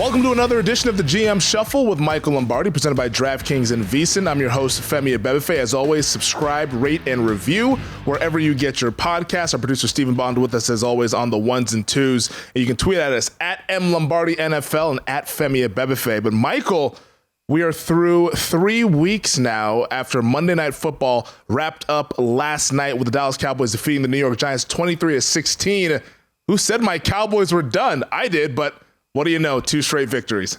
Welcome to another edition of the GM Shuffle with Michael Lombardi, presented by DraftKings and VSiN. I'm your host, Femi Abebefe. As always, subscribe, rate, and review wherever you get your podcasts. Our producer, Stephen Bond, with us, as always, on the ones and twos. And you can tweet at us at MLombardiNFL and at Femi Abebefe. But, Michael, we are through 3 weeks now after Monday Night Football wrapped up last night with the Dallas Cowboys defeating the New York Giants 23-16. Who said my Cowboys were done? I did, but what do you know? 2 straight victories.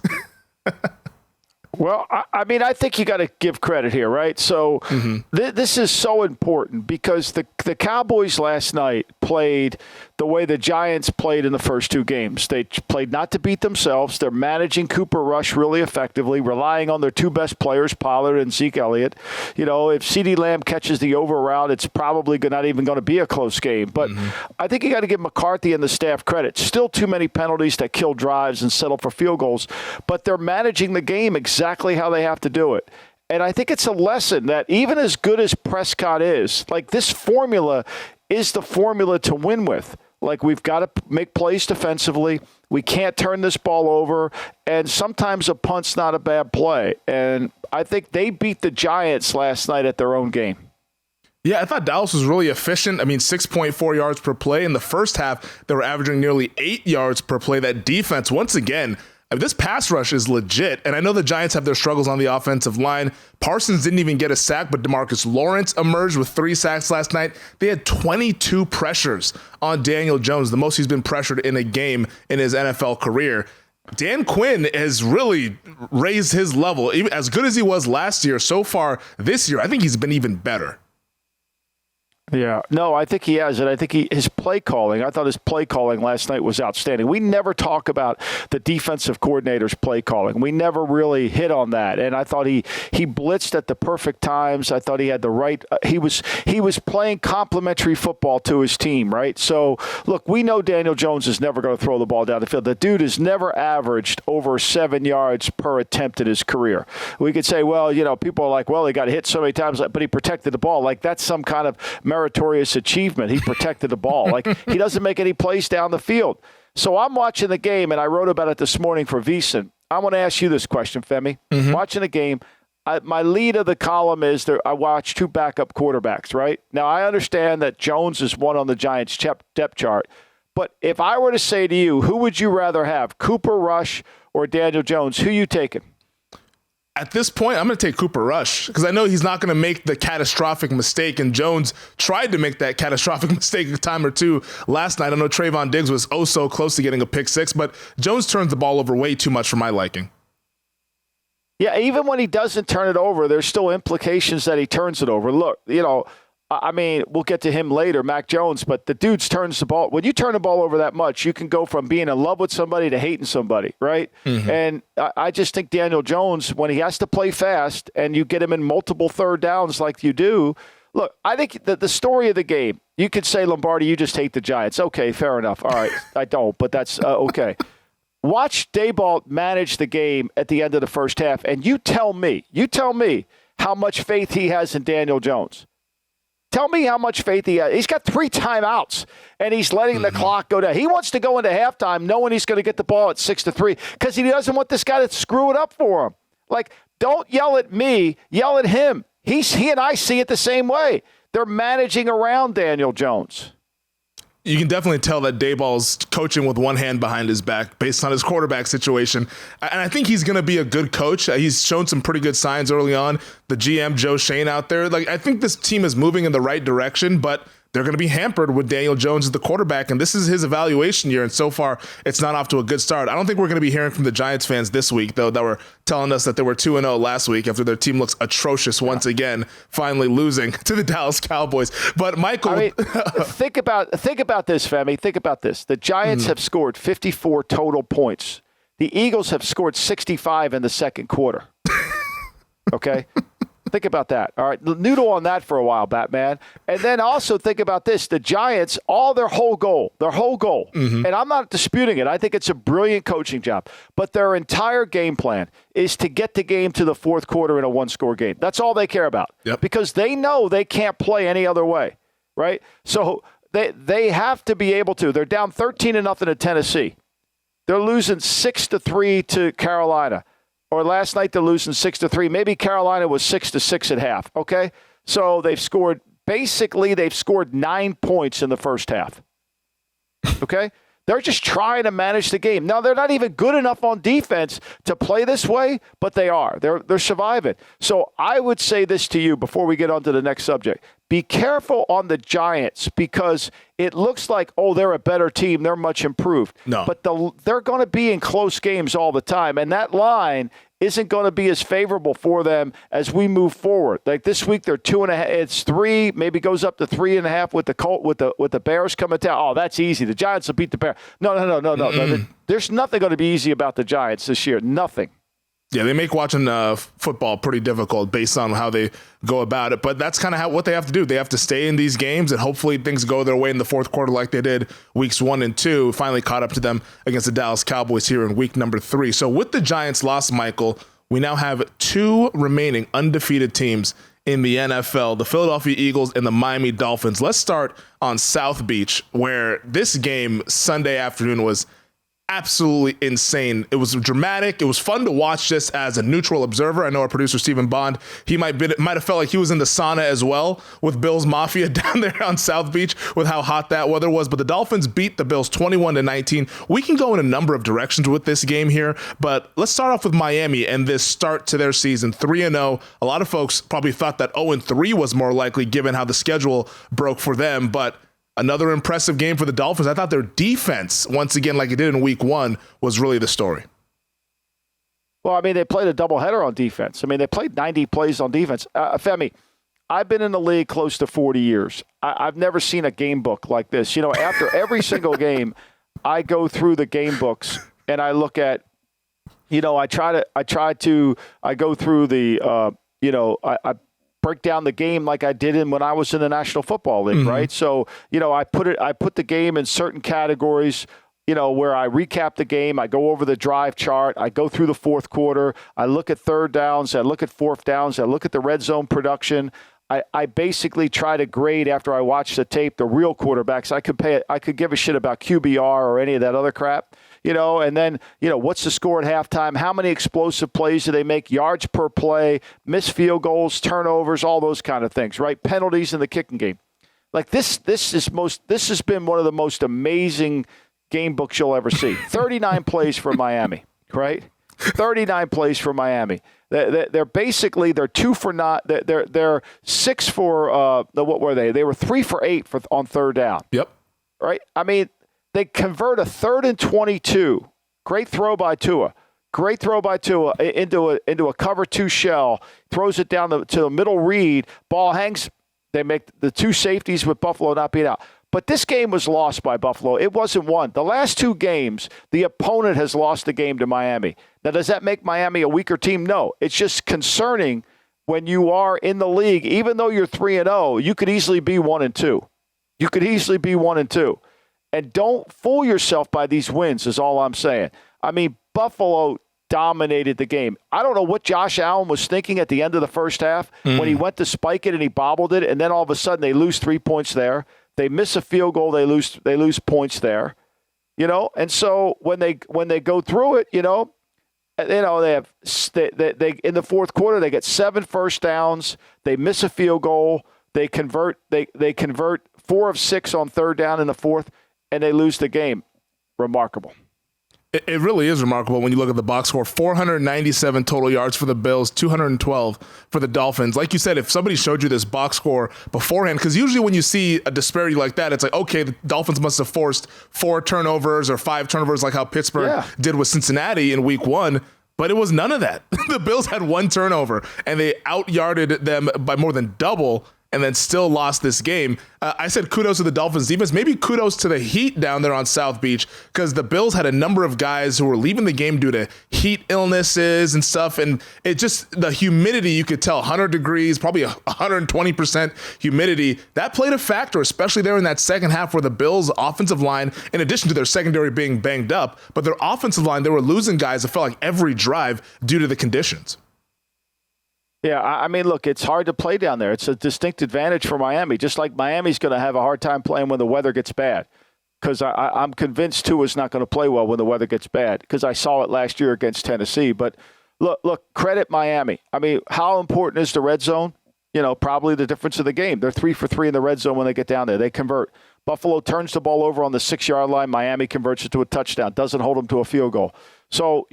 Well, I mean, I think you got to give credit here, right? So this is so important because the Cowboys last night played the way the Giants played in the first 2 games. They played not to beat themselves. They're managing Cooper Rush really effectively, relying on their 2 best players, Pollard and Zeke Elliott. You know, if CeeDee Lamb catches the over route, it's probably not even going to be a close game. But I think you got to give McCarthy and the staff credit. Still too many penalties that kill drives and settle for field goals, but they're managing the game exactly how they have to do it. And I think it's a lesson that even as good as Prescott is, like, this formula is the formula to win with. Like, we've got to make plays defensively. We can't turn this ball over. And sometimes a punt's not a bad play. And I think they beat the Giants last night at their own game. Yeah, I thought Dallas was really efficient. I mean, 6.4 yards per play. In the first half, they were averaging nearly 8 yards per play. That defense, once again, I mean, this pass rush is legit, and I know the Giants have their struggles on the offensive line. Parsons didn't even get a sack, but DeMarcus Lawrence emerged with 3 sacks last night. They had 22 pressures on Daniel Jones, the most he's been pressured in a game in his NFL career. Dan Quinn has really raised his level. Even as good as he was last year, so far this year, I think he's been even better. Yeah, no, I think he has, and I think his play calling, I thought his play calling last night was outstanding. We never talk about the defensive coordinator's play calling. We never really hit on that, and I thought he blitzed at the perfect times. I thought he had the right he was playing complementary football to his team, right? So, look, we know Daniel Jones is never going to throw the ball down the field. The dude has never averaged over 7 yards per attempt in his career. We could say, well, you know, people are like, well, he got hit so many times, but he protected the ball. Like, that's some kind of meritorious achievement. He protected the ball. Like, he doesn't make any plays down the field. So I'm watching the game, and I wrote about it this morning for VSiN. I want to ask you this question, Femi. Watching the game, my lead of the column is I watched 2 backup quarterbacks, right? Now, I understand that Jones is one on the Giants' depth chart, but if I were to say to you, who would you rather have, Cooper Rush or Daniel Jones? Who you taking? At this point, I'm going to take Cooper Rush because I know he's not going to make the catastrophic mistake, and Jones tried to make that catastrophic mistake a time or 2 last night. I know Trayvon Diggs was so close to getting a pick 6, but Jones turns the ball over way too much for my liking. Yeah, even when he doesn't turn it over, there's still implications that he turns it over. Look, you know, I mean, we'll get to him later, Mac Jones, but the dude turns the ball. When you turn the ball over that much, you can go from being in love with somebody to hating somebody, right? And I just think Daniel Jones, when he has to play fast and you get him in multiple third downs like you do, look, I think that the story of the game, you could say, Lombardi, you just hate the Giants. Okay, fair enough. All right, I don't, but that's okay. Watch Daboll manage the game at the end of the first half, and you tell me how much faith he has in Daniel Jones. Tell me how much faith he has. He's got 3 timeouts, and he's letting the clock go down. He wants to go into halftime knowing he's going to get the ball at 6-3 because he doesn't want this guy to screw it up for him. Like, don't yell at me. Yell at him. He and I see it the same way. They're managing around Daniel Jones. You can definitely tell that Daboll's coaching with one hand behind his back based on his quarterback situation. And I think he's going to be a good coach. He's shown some pretty good signs early on. The GM, Joe Shane, out there. Like, I think this team is moving in the right direction, but they're going to be hampered with Daniel Jones as the quarterback, and this is his evaluation year, and so far it's not off to a good start. I don't think we're going to be hearing from the Giants fans this week, though, that were telling us that they were 2-0 last week after their team looks atrocious once again, finally losing to the Dallas Cowboys. But, Michael... I mean, think about this, Femi. Think about this. The Giants have scored 54 total points. The Eagles have scored 65 in the second quarter. Okay? Think about that. All right. Noodle on that for a while, Batman. And then also think about this. The Giants, their whole goal, and I'm not disputing it. I think it's a brilliant coaching job. But their entire game plan is to get the game to the fourth quarter in a 1-score game. That's all they care about. Yep. Because they know they can't play any other way. Right? So they have to be able to. They're down 13-0 to Tennessee. They're losing 6-3 to Carolina. Or last night they're losing 6-3. Maybe Carolina was 6-6 at half. Okay? So they've scored 9 points in the first half. Okay? They're just trying to manage the game. Now, they're not even good enough on defense to play this way, but they are. They're surviving. So I would say this to you before we get on to the next subject. Be careful on the Giants because it looks like, they're a better team. They're much improved. No. But they're going to be in close games all the time, and that line isn't going to be as favorable for them as we move forward. Like this week, they're 2.5. It's 3, maybe goes up to 3.5 with the Colt with the Bears coming down. Oh, that's easy. The Giants will beat the Bears. No. There's nothing going to be easy about the Giants this year. Nothing. Yeah, they make watching football pretty difficult based on how they go about it. But that's kind of what they have to do. They have to stay in these games, and hopefully things go their way in the fourth quarter like they did weeks 1 and 2. Finally caught up to them against the Dallas Cowboys here in week number 3. So with the Giants loss, Michael, we now have 2 remaining undefeated teams in the NFL, the Philadelphia Eagles and the Miami Dolphins. Let's start on South Beach, where this game Sunday afternoon was absolutely insane. It was dramatic. It was fun to watch this as a neutral observer. I know our producer, Stephen Bond, he might have felt like he was in the sauna as well with Bills Mafia down there on South Beach with how hot that weather was. But the Dolphins beat the Bills 21-19. We can go in a number of directions with this game here, but let's start off with Miami and this start to their season, 3-0. A lot of folks probably thought that 0-3 was more likely given how the schedule broke for them, but another impressive game for the Dolphins. I thought their defense, once again, like it did in week 1, was really the story. Well, I mean, they played a doubleheader on defense. I mean, they played 90 plays on defense. Femi, I've been in the league close to 40 years. I've never seen a game book like this. You know, after every single game, I go through the game books and I look at, I go through the, I break down the game like I did when I was in the National Football League, right? So, I put the game in certain categories, where I recap the game, I go over the drive chart, I go through the fourth quarter, I look at third downs, I look at fourth downs, I look at the red zone production. I basically try to grade after I watch the tape the real quarterbacks. I could give a shit about QBR or any of that other crap. And then, what's the score at halftime? How many explosive plays do they make? Yards per play, missed field goals, turnovers, all those kind of things, right? Penalties in the kicking game. Like this has been one of the most amazing game books you'll ever see. 39 plays for Miami, right? 39 plays for Miami. They're basically, they're 6 for, what were they? They were 3 for 8 on third down. Yep. Right? I mean, they convert a 3rd and 22. Great throw by Tua. Into a cover 2 shell. Throws it down to the middle read. Ball hangs. They make the 2 safeties with Buffalo not being out. But this game was lost by Buffalo. It wasn't won. The last 2 games, the opponent has lost the game to Miami. Now, does that make Miami a weaker team? No. It's just concerning when you are in the league. Even though you're 3-0, you could easily be 1-2. And don't fool yourself by these wins is all I'm saying. I mean, Buffalo dominated the game. I don't know what Josh Allen was thinking at the end of the first half when he went to spike it and he bobbled it, and then all of a sudden they lose 3 points there. They miss a field goal, they lose points there. And so when they go through it, they have they in the fourth quarter they get 7 first downs, they miss a field goal, they convert 4 of 6 on third down in the fourth, and they lose the game. Remarkable. It really is remarkable when you look at the box score. 497 total yards for the Bills, 212 for the Dolphins. Like you said, if somebody showed you this box score beforehand, because usually when you see a disparity like that, it's like, okay, the Dolphins must have forced 4 turnovers or 5 turnovers like how Pittsburgh did with Cincinnati in week 1. But it was none of that. The Bills had 1 turnover, and they out-yarded them by more than double and then still lost this game. I said kudos to the Dolphins defense, maybe kudos to the Heat down there on South Beach, because the Bills had a number of guys who were leaving the game due to heat illnesses and stuff, and it just, the humidity, you could tell, 100 degrees, probably 120% humidity, that played a factor, especially there in that second half where the Bills' offensive line, in addition to their secondary being banged up, but their offensive line, they were losing guys, it felt like every drive due to the conditions. Yeah, I mean, look, it's hard to play down there. It's a distinct advantage for Miami, just like Miami's going to have a hard time playing when the weather gets bad. because I'm convinced Tua's not going to play well when the weather gets bad, because I saw it last year against Tennessee. But look, credit Miami. I mean, how important is the red zone? Probably the difference of the game. They're 3 for 3 in the red zone when they get down there. They convert. Buffalo turns the ball over on the 6-yard line. Miami converts it to a touchdown. Doesn't hold them to a field goal. So,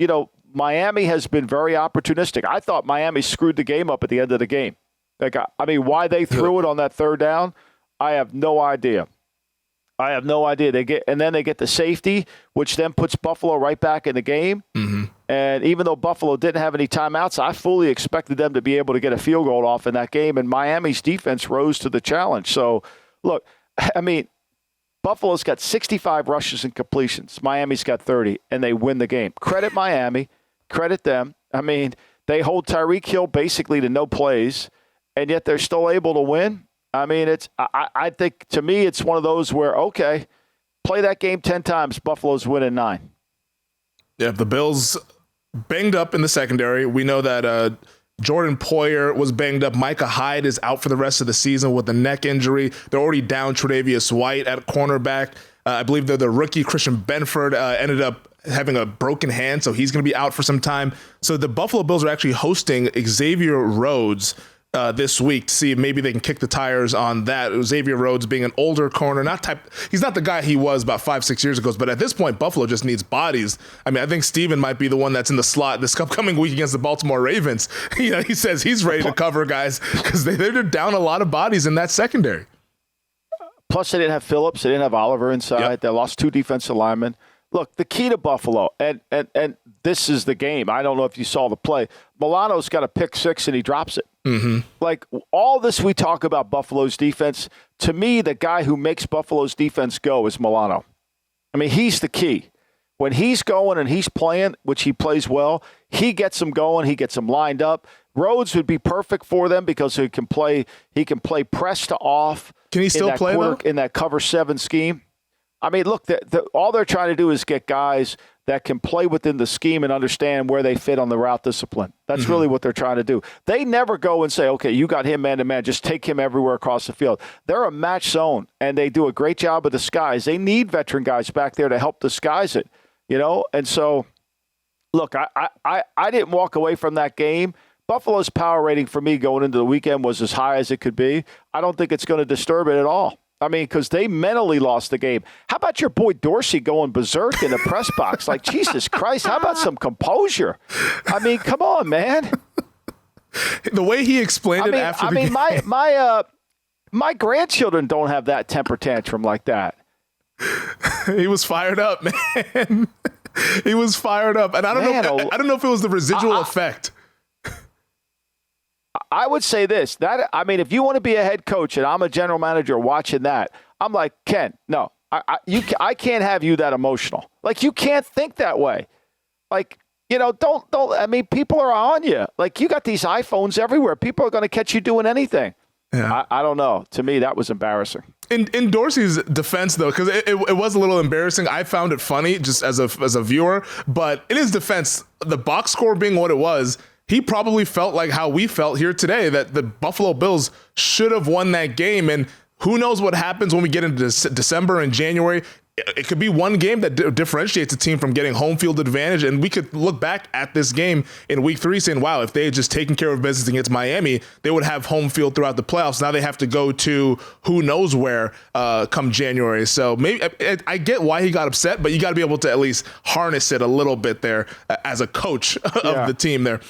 Miami has been very opportunistic. I thought Miami screwed the game up at the end of the game. Why they threw it on that third down, I have no idea. They get the safety, which then puts Buffalo right back in the game. Mm-hmm. And even though Buffalo didn't have any timeouts, I fully expected them to be able to get a field goal off in that game. And Miami's defense rose to the challenge. So, look, Buffalo's got 65 rushes and completions. Miami's got 30, and they win the game. Credit Miami. Credit them. They hold Tyreek Hill basically to no plays, and yet they're still able to win. I think, to me, it's one of those where, okay, play that game 10 times, Buffalo's winning 9. Yeah, the Bills banged up in the secondary. We know that Jordan Poyer was banged up. Micah Hyde is out for the rest of the season with a neck injury. They're already down Tre'Davious White at cornerback. I believe the rookie Christian Benford ended up having a broken hand, so he's going to be out for some time. So the Buffalo Bills are actually hosting Xavier Rhodes this week to see if maybe they can kick the tires on that. Xavier Rhodes being an older corner, he's not the guy he was about 5-6 years ago, but at this point, Buffalo just needs bodies. I think Steven might be the one that's in the slot this upcoming week against the Baltimore Ravens. He says he's ready to cover guys because they're down a lot of bodies in that secondary. Plus, they didn't have Phillips. They didn't have Oliver inside. Yep. They lost 2 defensive linemen. Look, the key to Buffalo, and this is the game. I don't know if you saw the play. Milano's got a pick 6 and he drops it. Mm-hmm. Like, all this we talk about Buffalo's defense, to me, the guy who makes Buffalo's defense go is Milano. He's the key. When he's going and he's playing, which he plays well, he gets them going. He gets them lined up. Rhodes would be perfect for them because he can play press to off. Can he still play in that cover 7 scheme? Look, all they're trying to do is get guys that can play within the scheme and understand where they fit on the route discipline. That's really what they're trying to do. They never go and say, okay, you got him man-to-man, just take him everywhere across the field. They're a match zone, and they do a great job of disguise. They need veteran guys back there to help disguise it, And so, look, I didn't walk away from that game. Buffalo's power rating for me going into the weekend was as high as it could be. I don't think it's going to disturb it at all. Because they mentally lost the game. How about your boy Dorsey going berserk in the press box? Like, Jesus Christ, how about some composure? Come on, man. The way he explained it after the game. My grandchildren don't have that temper tantrum like that. He was fired up, man. He was fired up. And I don't know if it was the residual effect. I would say this, if you want to be a head coach and I'm a general manager watching that, I'm like, Ken, no, I can't have you that emotional. Like, you can't think that way. Like, don't, people are on you. Like, you got these iPhones everywhere. People are going to catch you doing anything. Yeah. I don't know. To me, that was embarrassing. In Dorsey's defense, though, because it was a little embarrassing. I found it funny just as a viewer, but in his defense, the box score being what it was, he probably felt like how we felt here today, that the Buffalo Bills should have won that game. And who knows what happens when we get into December and January. It could be one game that differentiates a team from getting home field advantage. And we could look back at this game in week 3 saying, wow, if they had just taken care of business against Miami, they would have home field throughout the playoffs. Now they have to go to who knows where come January. So maybe I get why he got upset, but you got to be able to at least harness it a little bit there as a coach of the team there.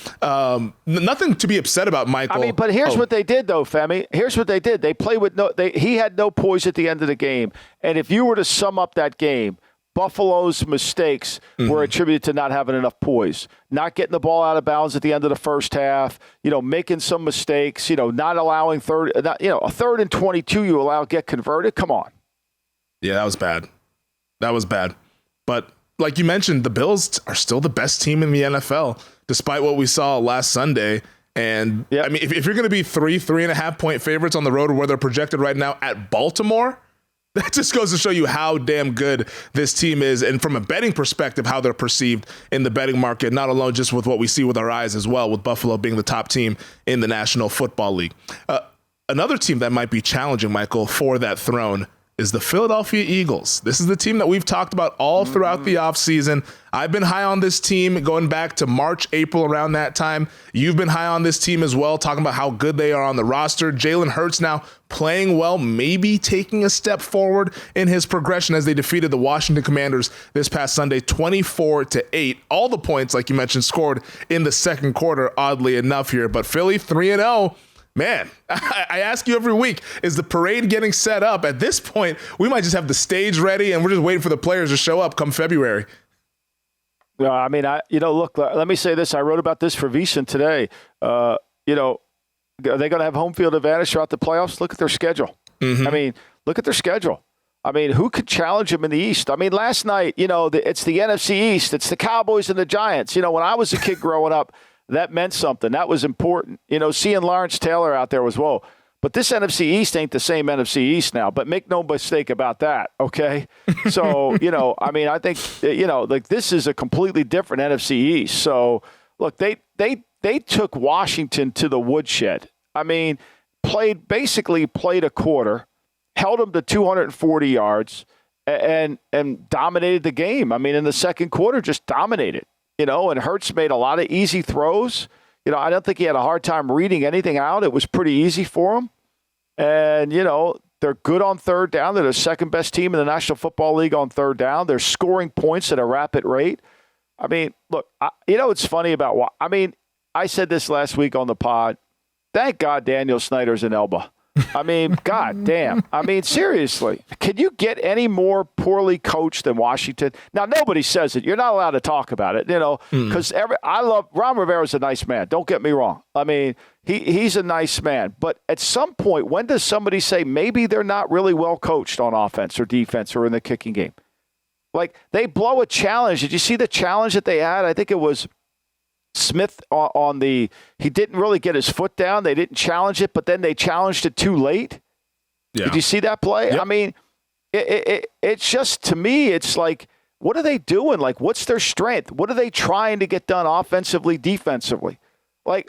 Nothing to be upset about, Michael. But here's what they did, though, Femi. Here's what they did. They played with he had no poise at the end of the game. And if you were to sum up that game, Buffalo's mistakes were attributed to not having enough poise, not getting the ball out of bounds at the end of the first half, making some mistakes, not allowing a 3rd and 22 you allow get converted. Come on. Yeah, that was bad. That was bad. But like you mentioned, the Bills are still the best team in the NFL, despite what we saw last Sunday. And if you're going to be 3.5 point favorites on the road where they're projected right now at Baltimore, that just goes to show you how damn good this team is. And from a betting perspective, how they're perceived in the betting market, not alone just with what we see with our eyes as well, with Buffalo being the top team in the National Football League. Another team that might be challenging, Michael, for that throne is the Philadelphia Eagles. This is the team that we've talked about all throughout the offseason. I've been high on this team going back to March, April, around that time. You've been high on this team as well, talking about how good they are on the roster. Jalen Hurts now playing well, maybe taking a step forward in his progression as they defeated the Washington Commanders this past Sunday, 24-8. All the points, like you mentioned, scored in the second quarter, oddly enough here. But Philly 3-0. Man, I ask you every week, is the parade getting set up? At this point, we might just have the stage ready and we're just waiting for the players to show up come February. I mean, look, let me say this. I wrote about this for VSiN today. Are they going to have home field advantage throughout the playoffs? Look at their schedule. I mean, look at their schedule. I mean, who could challenge them in the East? I mean, last night, it's the NFC East. It's the Cowboys and the Giants. When I was a kid growing up, that meant something. That was important. Seeing Lawrence Taylor out there was, whoa. But this NFC East ain't the same NFC East now. But make no mistake about that, okay? So, I think, this is a completely different NFC East. So, look, they took Washington to the woodshed. I mean, played a quarter, held them to 240 yards, and dominated the game. I mean, in the second quarter, just dominated. And Hurts made a lot of easy throws. I don't think he had a hard time reading anything out. It was pretty easy for him. And, they're good on third down. They're the second best team in the National Football League on third down. They're scoring points at a rapid rate. I mean, look, it's funny about I said this last week on the pod. Thank God Daniel Snyder's an Elba. I mean, God damn. I mean, seriously, can you get any more poorly coached than Washington? Now, nobody says it. You're not allowed to talk about it, because Ron Rivera's a nice man. Don't get me wrong. I mean, he's a nice man. But at some point, when does somebody say maybe they're not really well coached on offense or defense or in the kicking game? Like, they blow a challenge. Did you see the challenge that they had? I think it was Smith he didn't really get his foot down. They didn't challenge it, but then they challenged it too late. Yeah. Did you see that play? Yep. I mean, it's just, to me, it's like, what are they doing? Like, what's their strength? What are they trying to get done offensively, defensively? Like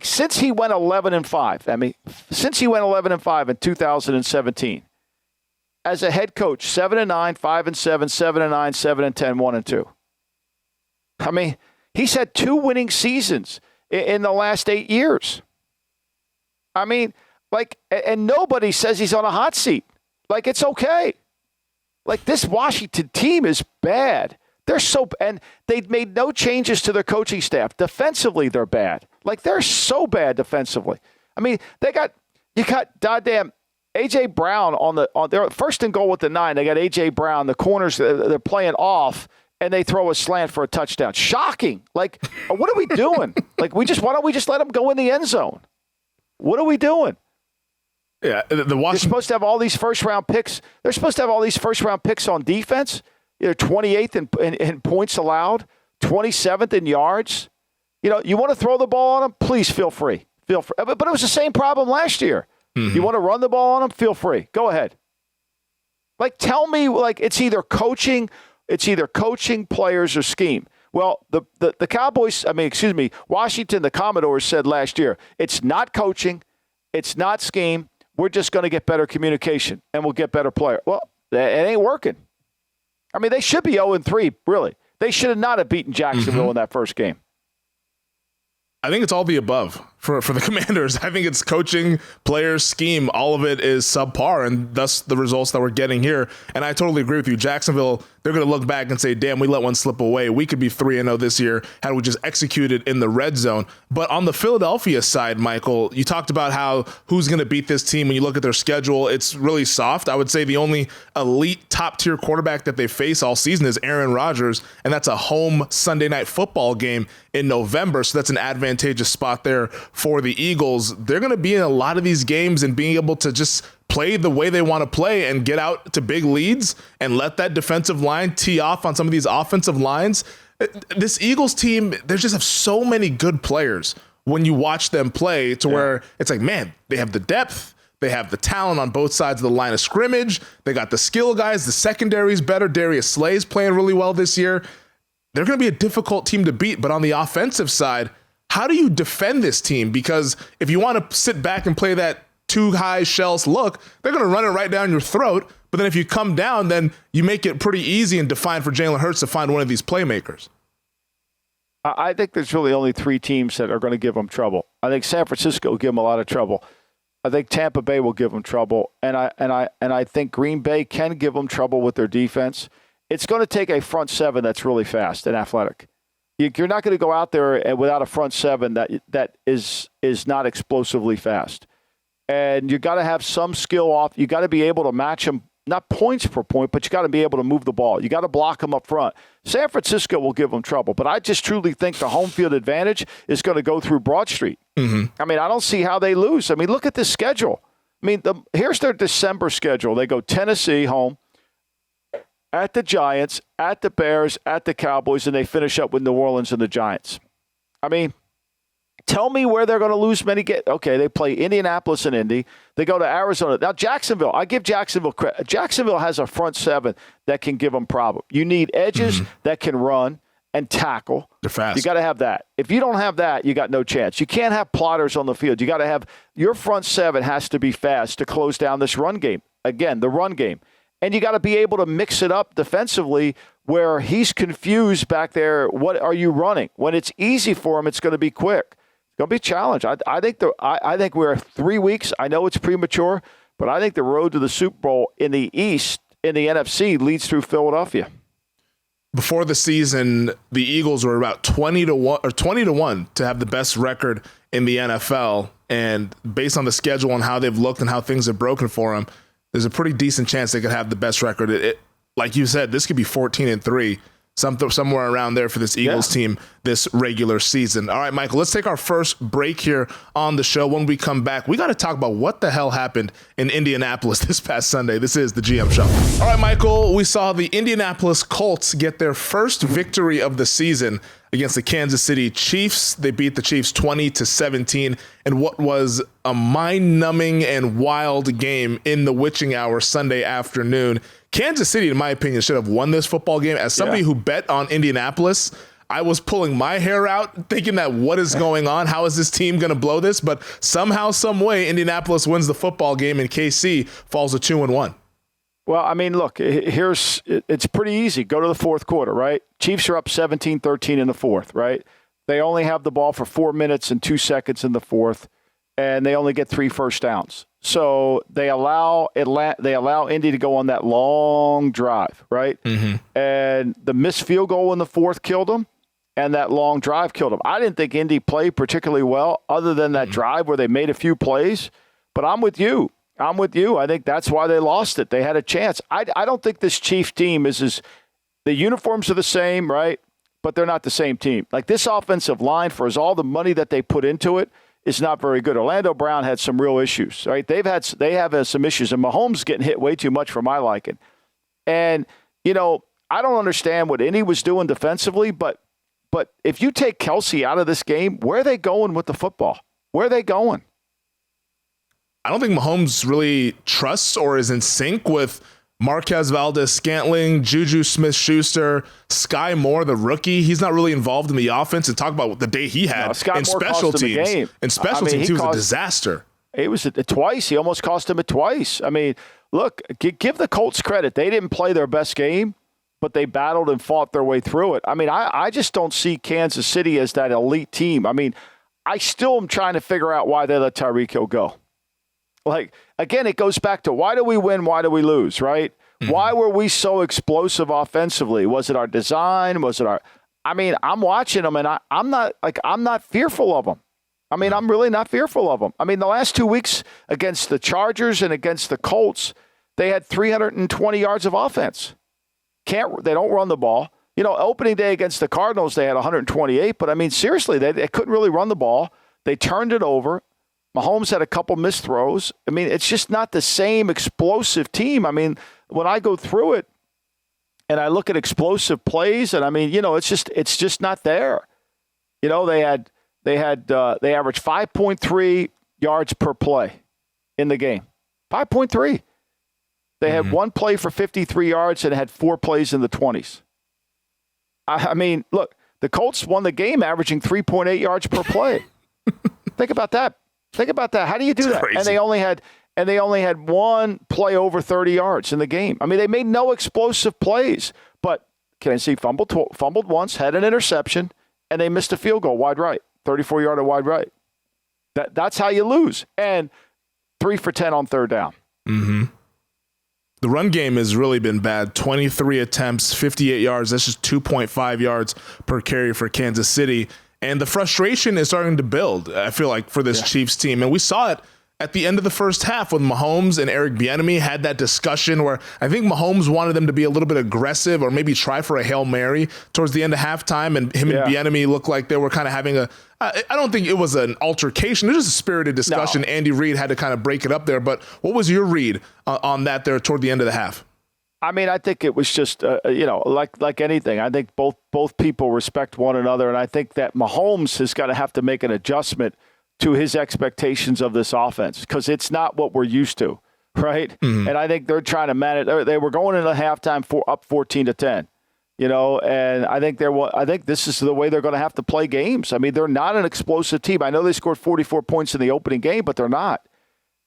since he went 11-5, since he went 11-5 in 2017, as a head coach, 7-9, 5-7, 7-9, 7-10, 1-2. I mean, he's had 2 winning seasons in the last 8 years. I mean, and nobody says he's on a hot seat. Like, it's okay. Like, this Washington team is bad. And they've made no changes to their coaching staff. Defensively, they're bad. Like, they're so bad defensively. I mean, you got goddamn A.J. Brown they're first and goal with the 9. They got A.J. Brown. The corners, they're playing off. And they throw a slant for a touchdown. Shocking. Like, what are we doing? Why don't we just let them go in the end zone? What are we doing? Yeah, They're supposed to have all these first-round picks. They're supposed to have all these first-round picks on defense. 28th in points allowed, 27th in yards. You want to throw the ball on them? Please feel free. But it was the same problem last year. Mm-hmm. You want to run the ball on them? Feel free. Go ahead. Tell me, it's either coaching – players, or scheme. Well, the Cowboys, Washington, the Commodores said last year, it's not coaching, it's not scheme, we're just going to get better communication, and we'll get better players. Well, it ain't working. I mean, they should be 0-3, really. They should not have beaten Jacksonville in that first game. I think it's all the above for the Commanders. I think it's coaching, players, scheme. All of it is subpar, and thus the results that we're getting here. And I totally agree with you. Jacksonville, they're going to look back and say, damn, we let one slip away. We could be 3-0 this year had we just executed in the red zone. But on the Philadelphia side, Michael, you talked about who's going to beat this team. When you look at their schedule, it's really soft. I would say the only elite top-tier quarterback that they face all season is Aaron Rodgers, and that's a home Sunday night football game in November. So that's an advantageous spot there for the Eagles. They're going to be in a lot of these games and being able to just play the way they want to play and get out to big leads and let that defensive line tee off on some of these offensive lines. This Eagles team, they just have so many good players when you watch them play to where it's like, man, they have the depth. They have the talent on both sides of the line of scrimmage. They got the skill guys. The secondary is better. Darius Slay's playing really well this year. They're going to be a difficult team to beat. But on the offensive side, how do you defend this team? Because if you want to sit back and play that too high shells look, they're going to run it right down your throat. But then if you come down, then you make it pretty easy and defined for Jalen Hurts to find one of these playmakers. I think there's really only three teams that are going to give them trouble. I think San Francisco will give them a lot of trouble. I think Tampa Bay will give them trouble, and I think Green Bay can give them trouble with their defense. It's going to take a front seven that's really fast and athletic. You're not going to go out there without a front seven that is not explosively fast, and you got to have some skill off. You got to be able to match them. Not points per point, but you got to be able to move the ball. You got to block them up front. San Francisco will give them trouble, but I just truly think the home field advantage is going to go through Broad Street. Mm-hmm. I mean, I don't see how they lose. I mean, look at this schedule. I mean, here's their December schedule. They go Tennessee home, at the Giants, at the Bears, at the Cowboys, and they finish up with New Orleans and the Giants. I mean, tell me where they're going to lose many games. Okay, they play Indianapolis and Indy. They go to Arizona. Now, Jacksonville, I give Jacksonville credit. Jacksonville has a front seven that can give them problem. You need edges that can run and tackle. They're fast. You got to have that. If you don't have that, you got no chance. You can't have plotters on the field. You got to have your front seven has to be fast to close down this run game. Again, the run game. And you got to be able to mix it up defensively where he's confused back there. What are you running? When it's easy for him, it's going to be quick. Going to be a challenge. I think we're 3 weeks. I know it's premature, but I think the road to the Super Bowl in the East, in the NFC, leads through Philadelphia. Before the season, the Eagles were about 20-1 to have the best record in the NFL. And based on the schedule and how they've looked and how things have broken for them, there's a pretty decent chance they could have the best record. Like you said, this could be 14-3. Somewhere around there for this Eagles team this regular season. All right, Michael, let's take our first break here on the show. When we come back, we got to talk about what the hell happened in Indianapolis this past Sunday. This is the GM Shuffle. All right, Michael, we saw the Indianapolis Colts get their first victory of the season against the Kansas City Chiefs. They beat the Chiefs 20-17 in what was a mind-numbing and wild game in the witching hour Sunday afternoon. Kansas City, in my opinion, should have won this football game. As somebody who bet on Indianapolis, I was pulling my hair out thinking that what is going on? How is this team going to blow this? But somehow, some way, Indianapolis wins the football game and KC falls to 2-1. Well, I mean, look, it's pretty easy. Go to the fourth quarter, right? Chiefs are up 17-13 in the fourth, right? They only have the ball for 4 minutes and 2 seconds in the fourth, and they only get 3 first downs. So they allow Indy to go on that long drive, right? Mm-hmm. And the missed field goal in the fourth killed them, and that long drive killed them. I didn't think Indy played particularly well other than that drive where they made a few plays, but I'm with you. I think that's why they lost it. They had a chance. I don't think this Chiefs team is the uniforms are the same, right? But they're not the same team. Like this offensive line, for all the money that they put into it, is not very good. Orlando Brown had some real issues, right? They have some issues, and Mahomes getting hit way too much for my liking. And, I don't understand what Indy was doing defensively, but if you take Kelsey out of this game, where are they going with the football? Where are they going? I don't think Mahomes really trusts or is in sync with Marquez Valdes-Scantling, Juju Smith-Schuster, Sky Moore, the rookie. He's not really involved in the offense. And talk about the day he had in special teams. In special teams, he was a disaster. It was twice. He almost cost him it twice. I mean, look, give the Colts credit. They didn't play their best game, but they battled and fought their way through it. I mean, I just don't see Kansas City as that elite team. I mean, I still am trying to figure out why they let Tyreek Hill go. Like, again, it goes back to why do we win, why do we lose, right? Mm-hmm. Why were we so explosive offensively? Was it our design? Was it our – I mean, I'm watching them, and I'm not fearful of them. I mean, I'm really not fearful of them. I mean, the last 2 weeks against the Chargers and against the Colts, they had 320 yards of offense. They don't run the ball. Opening day against the Cardinals, they had 128, but, I mean, seriously, they couldn't really run the ball. They turned it over. Mahomes had a couple missed throws. I mean, it's just not the same explosive team. I mean, when I go through it and I look at explosive plays, and I mean, it's just not there. They averaged 5.3 yards per play in the game. 5.3. They had one play for 53 yards and had 4 plays in the 20s. I mean, look, the Colts won the game averaging 3.8 yards per play. Think about that. Think about that. How do you do that? Crazy. And they only had one play over 30 yards in the game. I mean, they made no explosive plays, but Tennessee fumbled once, had an interception, and they missed a field goal wide right, 34-yarder wide right. That's how you lose. And 3 for 10 on third down. Mm-hmm. The run game has really been bad. 23 attempts, 58 yards. That's just 2.5 yards per carry for Kansas City. And the frustration is starting to build, I feel like, for this Chiefs team. And we saw it at the end of the first half when Mahomes and Eric Bieniemy had that discussion where I think Mahomes wanted them to be a little bit aggressive or maybe try for a Hail Mary towards the end of halftime. And him and Bieniemy looked like they were kind of having I don't think it was an altercation. It was just a spirited discussion. No. Andy Reid had to kind of break it up there. But what was your read on that there toward the end of the half? I mean, I think it was just, like anything. I think both people respect one another. And I think that Mahomes has got to have to make an adjustment to his expectations of this offense because it's not what we're used to, right? Mm-hmm. And I think they're trying to manage. They were going into halftime up 14-10, and I think this is the way they're going to have to play games. I mean, they're not an explosive team. I know they scored 44 points in the opening game, but they're not.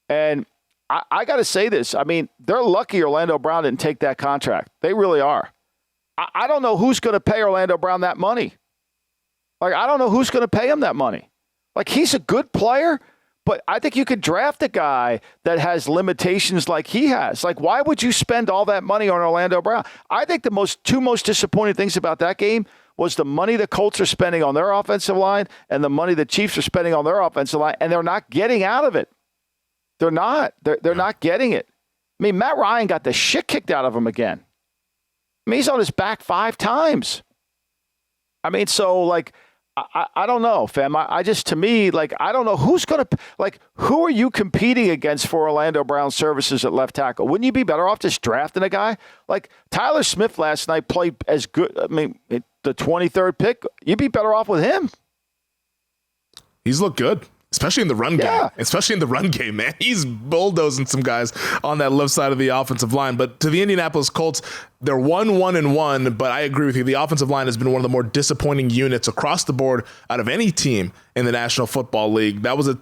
And I got to say this. I mean, they're lucky Orlando Brown didn't take that contract. They really are. I don't know who's going to pay Orlando Brown that money. Like, I don't know who's going to pay him that money. Like, he's a good player, but I think you could draft a guy that has limitations like he has. Like, why would you spend all that money on Orlando Brown? I think the two most disappointing things about that game was the money the Colts are spending on their offensive line and the money the Chiefs are spending on their offensive line, and they're not getting out of it. They're not. They're not getting it. I mean, Matt Ryan got the shit kicked out of him again. I mean, he's on his back 5 times. I mean, so, like, I don't know, fam. I just, to me, like, I don't know who's going to, like, who are you competing against for Orlando Brown's services at left tackle? Wouldn't you be better off just drafting a guy? Like, Tyler Smith last night played as good. I mean, the 23rd pick, you'd be better off with him. He's looked good. Especially in the run game. Man. He's bulldozing some guys on that left side of the offensive line. But to the Indianapolis Colts, they're 1-1-1, but I agree with you. The offensive line has been one of the more disappointing units across the board out of any team in the National Football League. That was an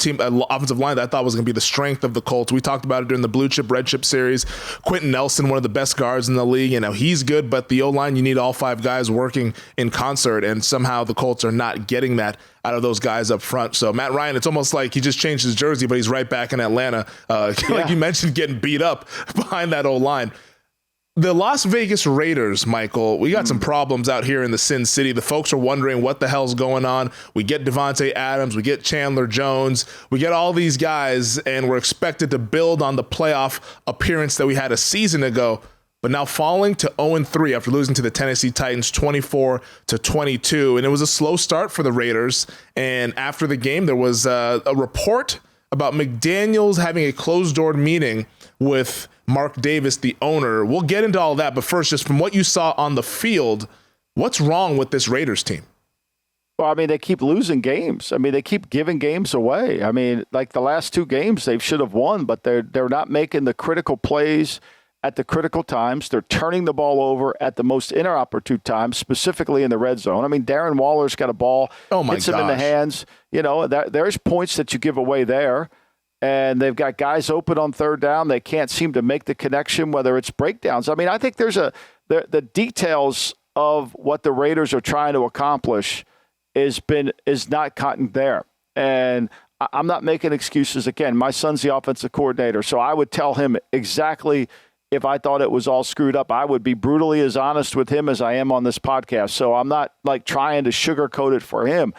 offensive line that I thought was going to be the strength of the Colts. We talked about it during the Blue Chip, Red Chip series. Quentin Nelson, one of the best guards in the league. He's good, but the O-line, you need all 5 guys working in concert, and somehow the Colts are not getting that out of those guys up front. So Matt Ryan, it's almost like he just changed his jersey, but he's right back in Atlanta. Like you mentioned, getting beat up behind that O-line. The Las Vegas Raiders, Michael, we got some problems out here in the Sin City. The folks are wondering what the hell's going on. We get Devontae Adams, we get Chandler Jones, we get all these guys, and we're expected to build on the playoff appearance that we had a season ago, but now falling to 0-3 after losing to the Tennessee Titans 24-22. And it was a slow start for the Raiders. And after the game, there was a report about McDaniels having a closed-door meeting with Mark Davis, the owner. We'll get into all that, but first, just from what you saw on the field, what's wrong with this Raiders team? Well, I mean, they keep losing games. I mean, they keep giving games away. I mean, like the last 2 games, they should have won, but they're not making the critical plays at the critical times. They're turning the ball over at the most inopportune times, specifically in the red zone. I mean, Darren Waller's got a ball, hits him in the hands. There's points that you give away there. And they've got guys open on third down. They can't seem to make the connection, whether it's breakdowns. I mean, I think there's the details of what the Raiders are trying to accomplish is not cotton there. And I'm not making excuses. Again, my son's the offensive coordinator, so I would tell him exactly if I thought it was all screwed up. I would be brutally as honest with him as I am on this podcast. So I'm not like trying to sugarcoat it for him.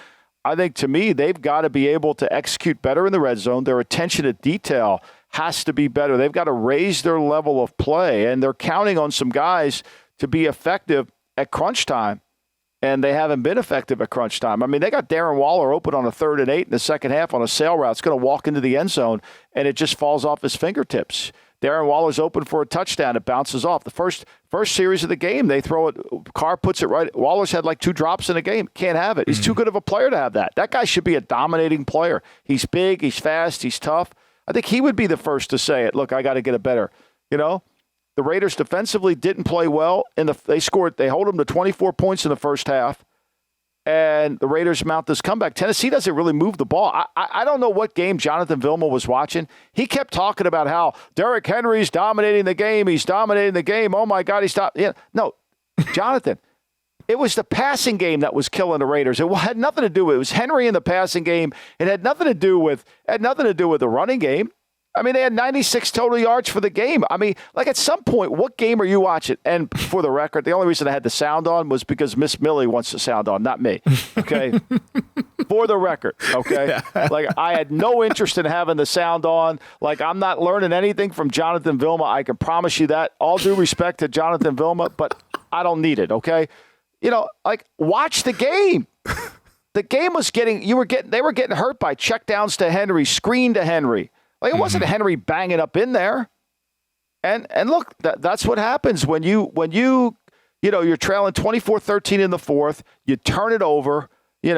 I think, to me, they've got to be able to execute better in the red zone. Their attention to detail has to be better. They've got to raise their level of play, and they're counting on some guys to be effective at crunch time, and they haven't been effective at crunch time. I mean, they got Darren Waller open on a 3rd and 8 in the second half on a sail route. It's going to walk into the end zone, and it just falls off his fingertips. Darren Waller's open for a touchdown. It bounces off. The first series of the game, they throw it. Carr puts it right. Waller's had like 2 drops in a game. Can't have it. He's too good of a player to have that. That guy should be a dominating player. He's big. He's fast. He's tough. I think he would be the first to say it. Look, I got to get it better. The Raiders defensively didn't play well. They hold them to 24 points in the first half. and the Raiders mount this comeback. Tennessee doesn't really move the ball. I don't know what game Jonathan Vilma was watching. He kept talking about how Derrick Henry's dominating the game. He's dominating the game. Oh, my God, he stopped. Yeah. No, Jonathan, it was the passing game that was killing the Raiders. It had nothing to do with it. It was Henry in the passing game. It had nothing to do with the running game. I mean, they had 96 total yards for the game. I mean, like at some point, what game are you watching? And for the record, the only reason I had the sound on was because Miss Millie wants the sound on, not me. Okay? For the record, okay? Yeah. Like, I had no interest in having the sound on. Like, I'm not learning anything from Jonathan Vilma. I can promise you that. All due respect to Jonathan Vilma, but I don't need it, okay? You know, like, watch the game. The game was they were getting hurt by checkdowns to Henry, screen to Henry. Like, it wasn't Henry banging up in there. And look, that's what happens when you're trailing 24-13 in the fourth, you turn it over, in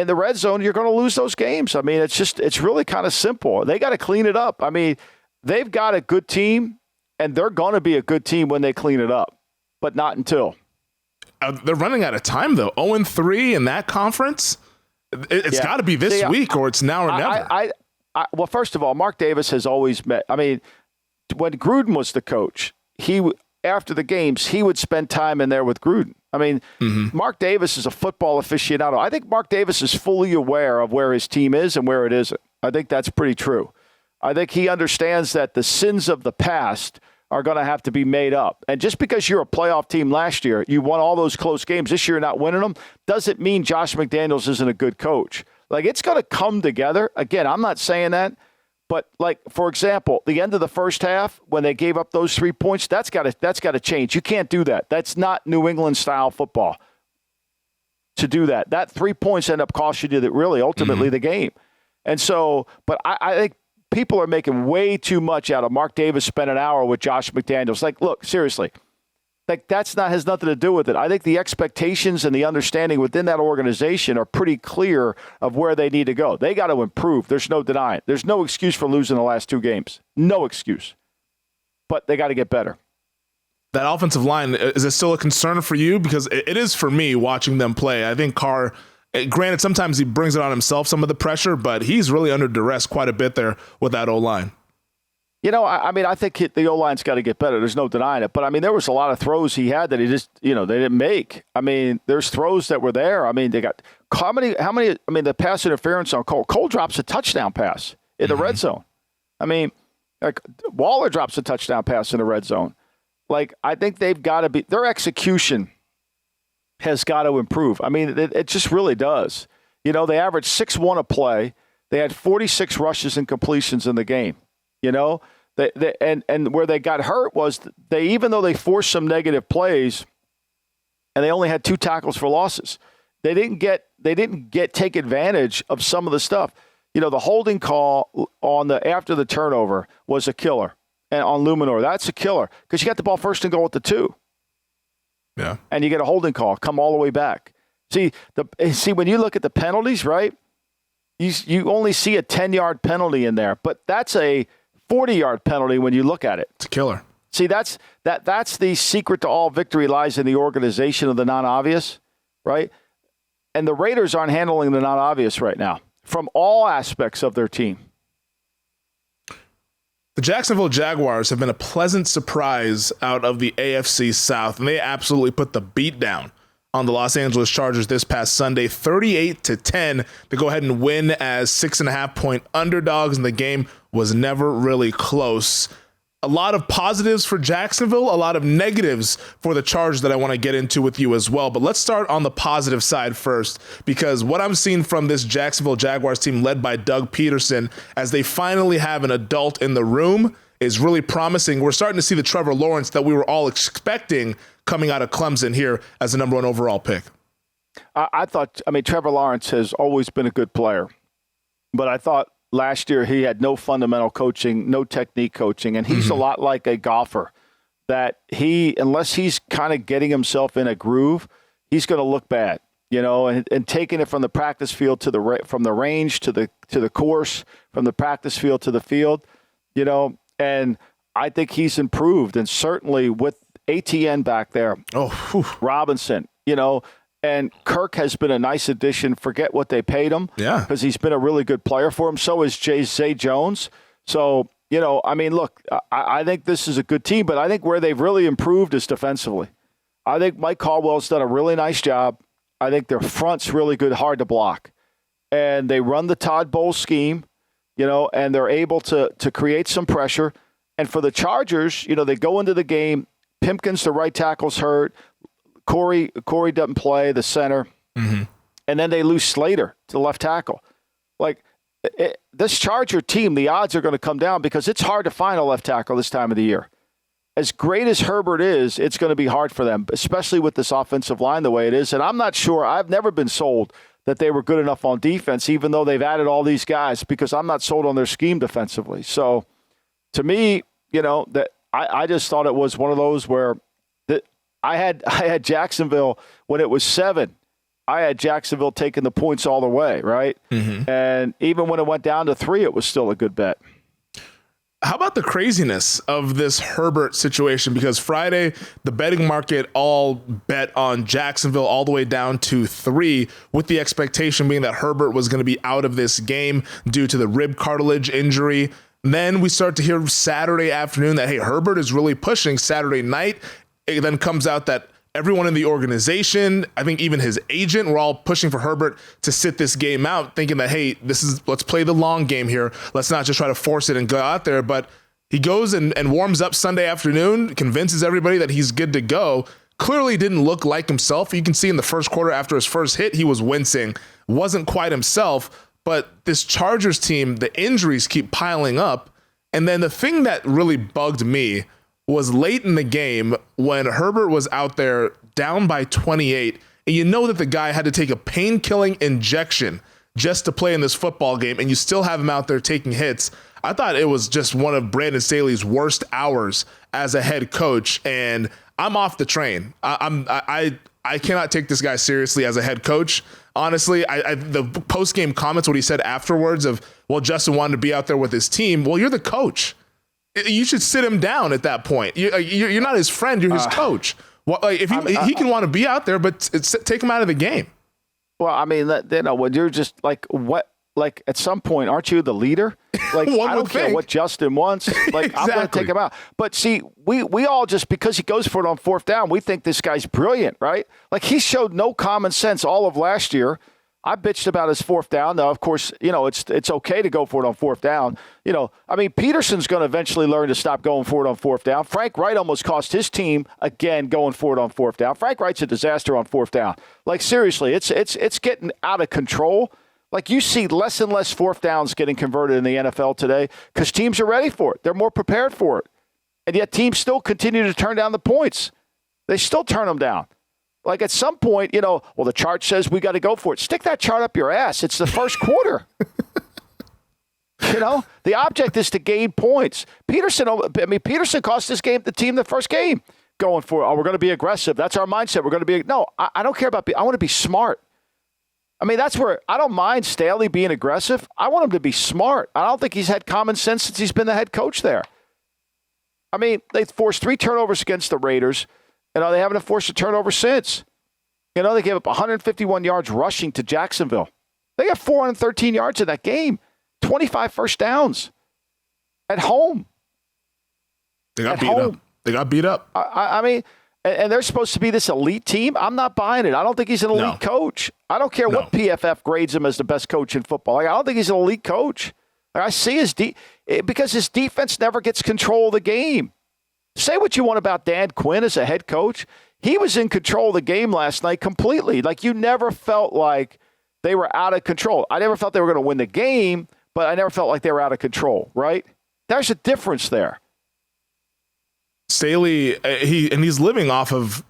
the red zone, you're going to lose those games. I mean, it's really kind of simple. They got to clean it up. I mean, they've got a good team, and they're going to be a good team when they clean it up, but not until. They're running out of time, though. 0-3 in that conference? It's got to be this week, or it's now or never. Well, first of all, Mark Davis has always met. I mean, when Gruden was the coach, after the games, he would spend time in there with Gruden. I mean, Mark Davis is a football aficionado. I think Mark Davis is fully aware of where his team is and where it isn't. I think that's pretty true. I think he understands that the sins of the past are going to have to be made up. And just because you're a playoff team last year, you won all those close games, this year you're not winning them, doesn't mean Josh McDaniels isn't a good coach. Like, it's going to come together. Again, I'm not saying that. But, like, for example, the end of the first half, when they gave up those 3 points, that's got to change. You can't do that. That's not New England-style football to do that. That 3 points end up costing you ultimately the game. And so, but I think people are making way too much out of Mark Davis spent an hour with Josh McDaniels. Like, look, seriously. Like, has nothing to do with it. I think the expectations and the understanding within that organization are pretty clear of where they need to go. They got to improve. There's no denying. There's no excuse for losing the last 2 games. No excuse. But they got to get better. That offensive line, is it still a concern for you? Because it is for me watching them play. I think Carr, granted, sometimes he brings it on himself, some of the pressure, but he's really under duress quite a bit there with that O-line. I mean, I think the O-line's got to get better. There's no denying it. But, I mean, there was a lot of throws he had that he just, they didn't make. I mean, there's throws that were there. I mean, they got how many, I mean, the pass interference on Cole. Cole drops a touchdown pass in the red zone. I mean, like, Waller drops a touchdown pass in the red zone. Like, I think they've got to be, their execution has got to improve. I mean, it just really does. They averaged 6-1 a play. They had 46 rushes and completions in the game. And where they got hurt was even though they forced some negative plays and they only had 2 tackles for losses, they didn't take advantage of some of the stuff. The holding call after the turnover was a killer, and on Luminor, that's a killer because you got the ball first and goal at the 2. Yeah. And you get a holding call, come all the way back. See when you look at the penalties, right? You only see a 10-yard penalty in there, but that's a 40-yard penalty when you look at it. It's a killer. See, that's the secret to all victory lies in the organization of the non-obvious, right? And the Raiders aren't handling the non-obvious right now from all aspects of their team. The Jacksonville Jaguars have been a pleasant surprise out of the AFC South, and they absolutely put the beat down on the Los Angeles Chargers this past Sunday, 38-10 to go ahead and win as 6.5-point underdogs, and the game was never really close. A lot of positives for Jacksonville, a lot of negatives for the Chargers that I want to get into with you as well. But let's start on the positive side first, because what I'm seeing from this Jacksonville Jaguars team led by Doug Peterson, as they finally have an adult in the room, is really promising. We're starting to see the Trevor Lawrence that we were all expecting coming out of Clemson here as the number 1 overall pick. I mean, Trevor Lawrence has always been a good player, but I thought last year he had no fundamental coaching, no technique coaching, and he's a lot like a golfer that unless he's kind of getting himself in a groove, he's going to look bad, and taking it from the practice field from the range to the course, from the practice field to the field, and I think he's improved, and certainly with ATN back there, Robinson, And Kirk has been a nice addition. Forget what they paid him. Yeah. Because he's been a really good player for him. So is Zay Jones. So, look, I think this is a good team, but I think where they've really improved is defensively. I think Mike Caldwell's done a really nice job. I think their front's really good, hard to block. And they run the Todd Bowles scheme, and they're able to create some pressure. And for the Chargers, they go into the game. Pimpkins, the right tackle's hurt. Corey doesn't play, the center. Mm-hmm. And then they lose Slater to the left tackle. This Charger team, the odds are going to come down because it's hard to find a left tackle this time of the year. As great as Herbert is, it's going to be hard for them, especially with this offensive line the way it is. And I'm not sure. I've never been sold that they were good enough on defense, even though they've added all these guys, because I'm not sold on their scheme defensively. So to me, that I just thought it was one of those where I had Jacksonville when it was 7. I had Jacksonville taking the points all the way, right? Mm-hmm. And even when it went down to 3, it was still a good bet. How about the craziness of this Herbert situation? Because Friday, the betting market all bet on Jacksonville all the way down to 3, with the expectation being that Herbert was going to be out of this game due to the rib cartilage injury. Then we start to hear Saturday afternoon that, hey, Herbert is really pushing. Saturday night, it then comes out that everyone in the organization, I think even his agent, were all pushing for Herbert to sit this game out, thinking that, hey, let's play the long game here. Let's not just try to force it and go out there. But he goes and warms up Sunday afternoon, convinces everybody that he's good to go. Clearly didn't look like himself. You can see in the first quarter after his first hit, he was wincing, wasn't quite himself. But this Chargers team, the injuries keep piling up. And then the thing that really bugged me was late in the game when Herbert was out there down by 28, and that the guy had to take a pain-killing injection just to play in this football game, and you still have him out there taking hits. I thought it was just one of Brandon Staley's worst hours as a head coach, and I'm off the train. I cannot take this guy seriously as a head coach. Honestly, the post-game comments, what he said afterwards of, well, Justin wanted to be out there with his team. Well, you're the coach. You should sit him down at that point. You're not his friend. You're his coach. Well, if he can want to be out there, but take him out of the game. Well, I mean, when you're just at some point, aren't you the leader? I don't care what Justin wants. Exactly. I'm going to take him out. But see, we all just, because he goes for it on 4th down, we think this guy's brilliant, right? He showed no common sense all of last year. I bitched about his 4th down. Now, of course, it's okay to go for it on 4th down. Peterson's going to eventually learn to stop going for it on 4th down. Frank Wright almost cost his team, again, going for it on 4th down. Frank Wright's a disaster on 4th down. Seriously, it's getting out of control. You see less and less 4th downs getting converted in the NFL today because teams are ready for it. They're more prepared for it. And yet teams still continue to turn down the points. They still turn them down. At some point, the chart says we got to go for it. Stick that chart up your ass. It's the first quarter. The object is to gain points. Peterson cost this game, the team, the first game, going for it. Oh, we're going to be aggressive. That's our mindset. We're going to be. No, I don't care about. I want to be smart. That's where I don't mind Staley being aggressive. I want him to be smart. I don't think he's had common sense since he's been the head coach there. They forced 3 turnovers against the Raiders. They haven't forced a turnover since. They gave up 151 yards rushing to Jacksonville. They got 413 yards in that game. 25 first downs. At home. They got beat up. And they're supposed to be this elite team. I'm not buying it. I don't think he's an elite coach. I don't care what PFF grades him as the best coach in football. I don't think he's an elite coach. I see because his defense never gets control of the game. Say what you want about Dan Quinn as a head coach. He was in control of the game last night completely. You never felt like they were out of control. I never felt they were going to win the game, but I never felt like they were out of control, right? There's a difference there. Staley, he's living off of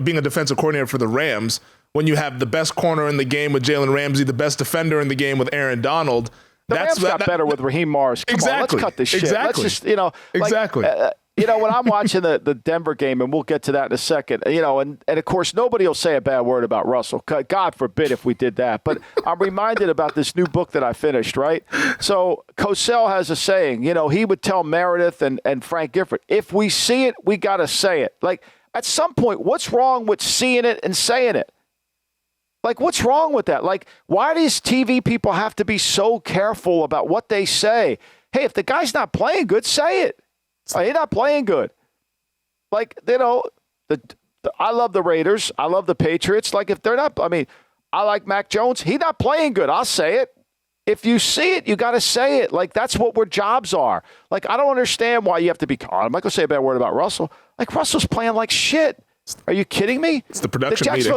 being a defensive coordinator for the Rams when you have the best corner in the game with Jalen Ramsey, the best defender in the game with Aaron Donald. The Rams got better with Raheem Morris. Come on, let's cut this shit. Exactly. Let's just, exactly. When I'm watching the Denver game, and we'll get to that in a second, and of course, nobody will say a bad word about Russell. God forbid if we did that. But I'm reminded about this new book that I finished, right? So Cosell has a saying, he would tell Meredith and Frank Gifford, if we see it, we got to say it. At some point, what's wrong with seeing it and saying it? Like, what's wrong with that? Like, why do these TV people have to be so careful about what they say? Hey, if the guy's not playing good, say it. Oh, he's not playing good. Like, you know, I love the Raiders. I love the Patriots. Like, if they're not, I mean, I like Mac Jones. He's not playing good. I'll say it. If you see it, you got to say it. Like, that's what our jobs are. Like, I don't understand why you have to be, I'm not going to say a bad word about Russell. Like, Russell's playing like shit. Are you kidding me? It's the production meeting.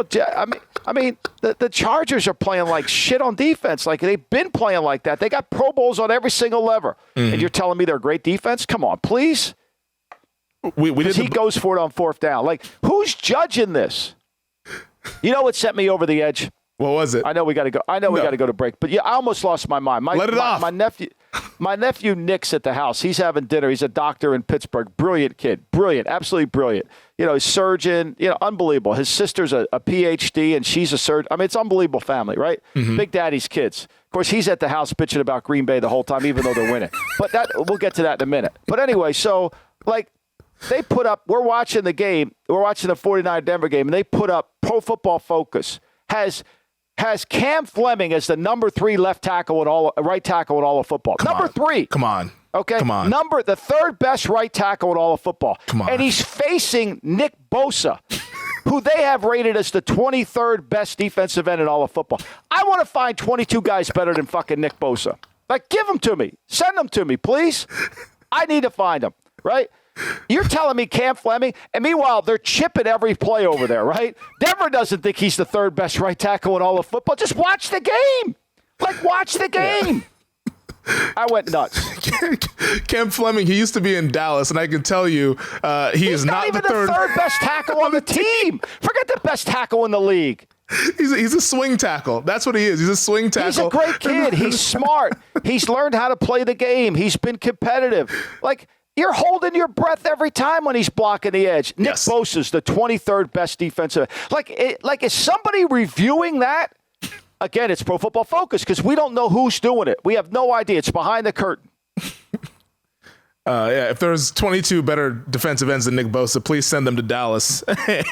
I mean, the Chargers are playing like shit on defense. Like, they've been playing like that. They got Pro Bowls on every single lever. Mm-hmm. And you're telling me they're great defense? Come on, please. He goes for it on fourth down. Like, who's judging this? You know what sent me over the edge? What was it? I know we got to go. We got to go to break. But yeah, I almost lost my mind. Let it off. My nephew Nick's at the house. He's having dinner. He's a doctor in Pittsburgh. Brilliant kid. Brilliant. Absolutely brilliant. You know, he's surgeon. You know, unbelievable. His sister's a PhD, and she's a surgeon. I mean, it's unbelievable family, right? Mm-hmm. Big Daddy's kids. Of course, he's at the house bitching about Green Bay the whole time, even though they're winning. But we'll get to that in a minute. But anyway, so, like, they put up, we're watching the game. We're watching the 49 Denver game, and they put up Pro Football Focus has Cam Fleming as the number 3 right tackle in all of football. Number 3. Come on. Okay. Come on. The third best right tackle in all of football. Come on. And he's facing Nick Bosa, who they have rated as the 23rd best defensive end in all of football. I want to find 22 guys better than fucking Nick Bosa. Like, give them to me. Send them to me, please. I need to find them, right? You're telling me Cam Fleming, and meanwhile, they're chipping every play over there, right? Denver doesn't think he's the third best right tackle in all of football. Just watch the game. Like, watch the game. Yeah. I went nuts. Cam Fleming, he used to be in Dallas, and I can tell you he's not even the third best tackle on the team. Forget the best tackle in the league. He's a swing tackle. That's what he is. He's a swing tackle. He's a great kid. He's smart. He's learned how to play the game. He's been competitive. Like, you're holding your breath every time when he's blocking the edge. Nick Bosa's the 23rd best defensive. Like, is somebody reviewing that? Again, it's Pro Football Focus because we don't know who's doing it. We have no idea. It's behind the curtain. Yeah, if there's 22 better defensive ends than Nick Bosa, please send them to Dallas,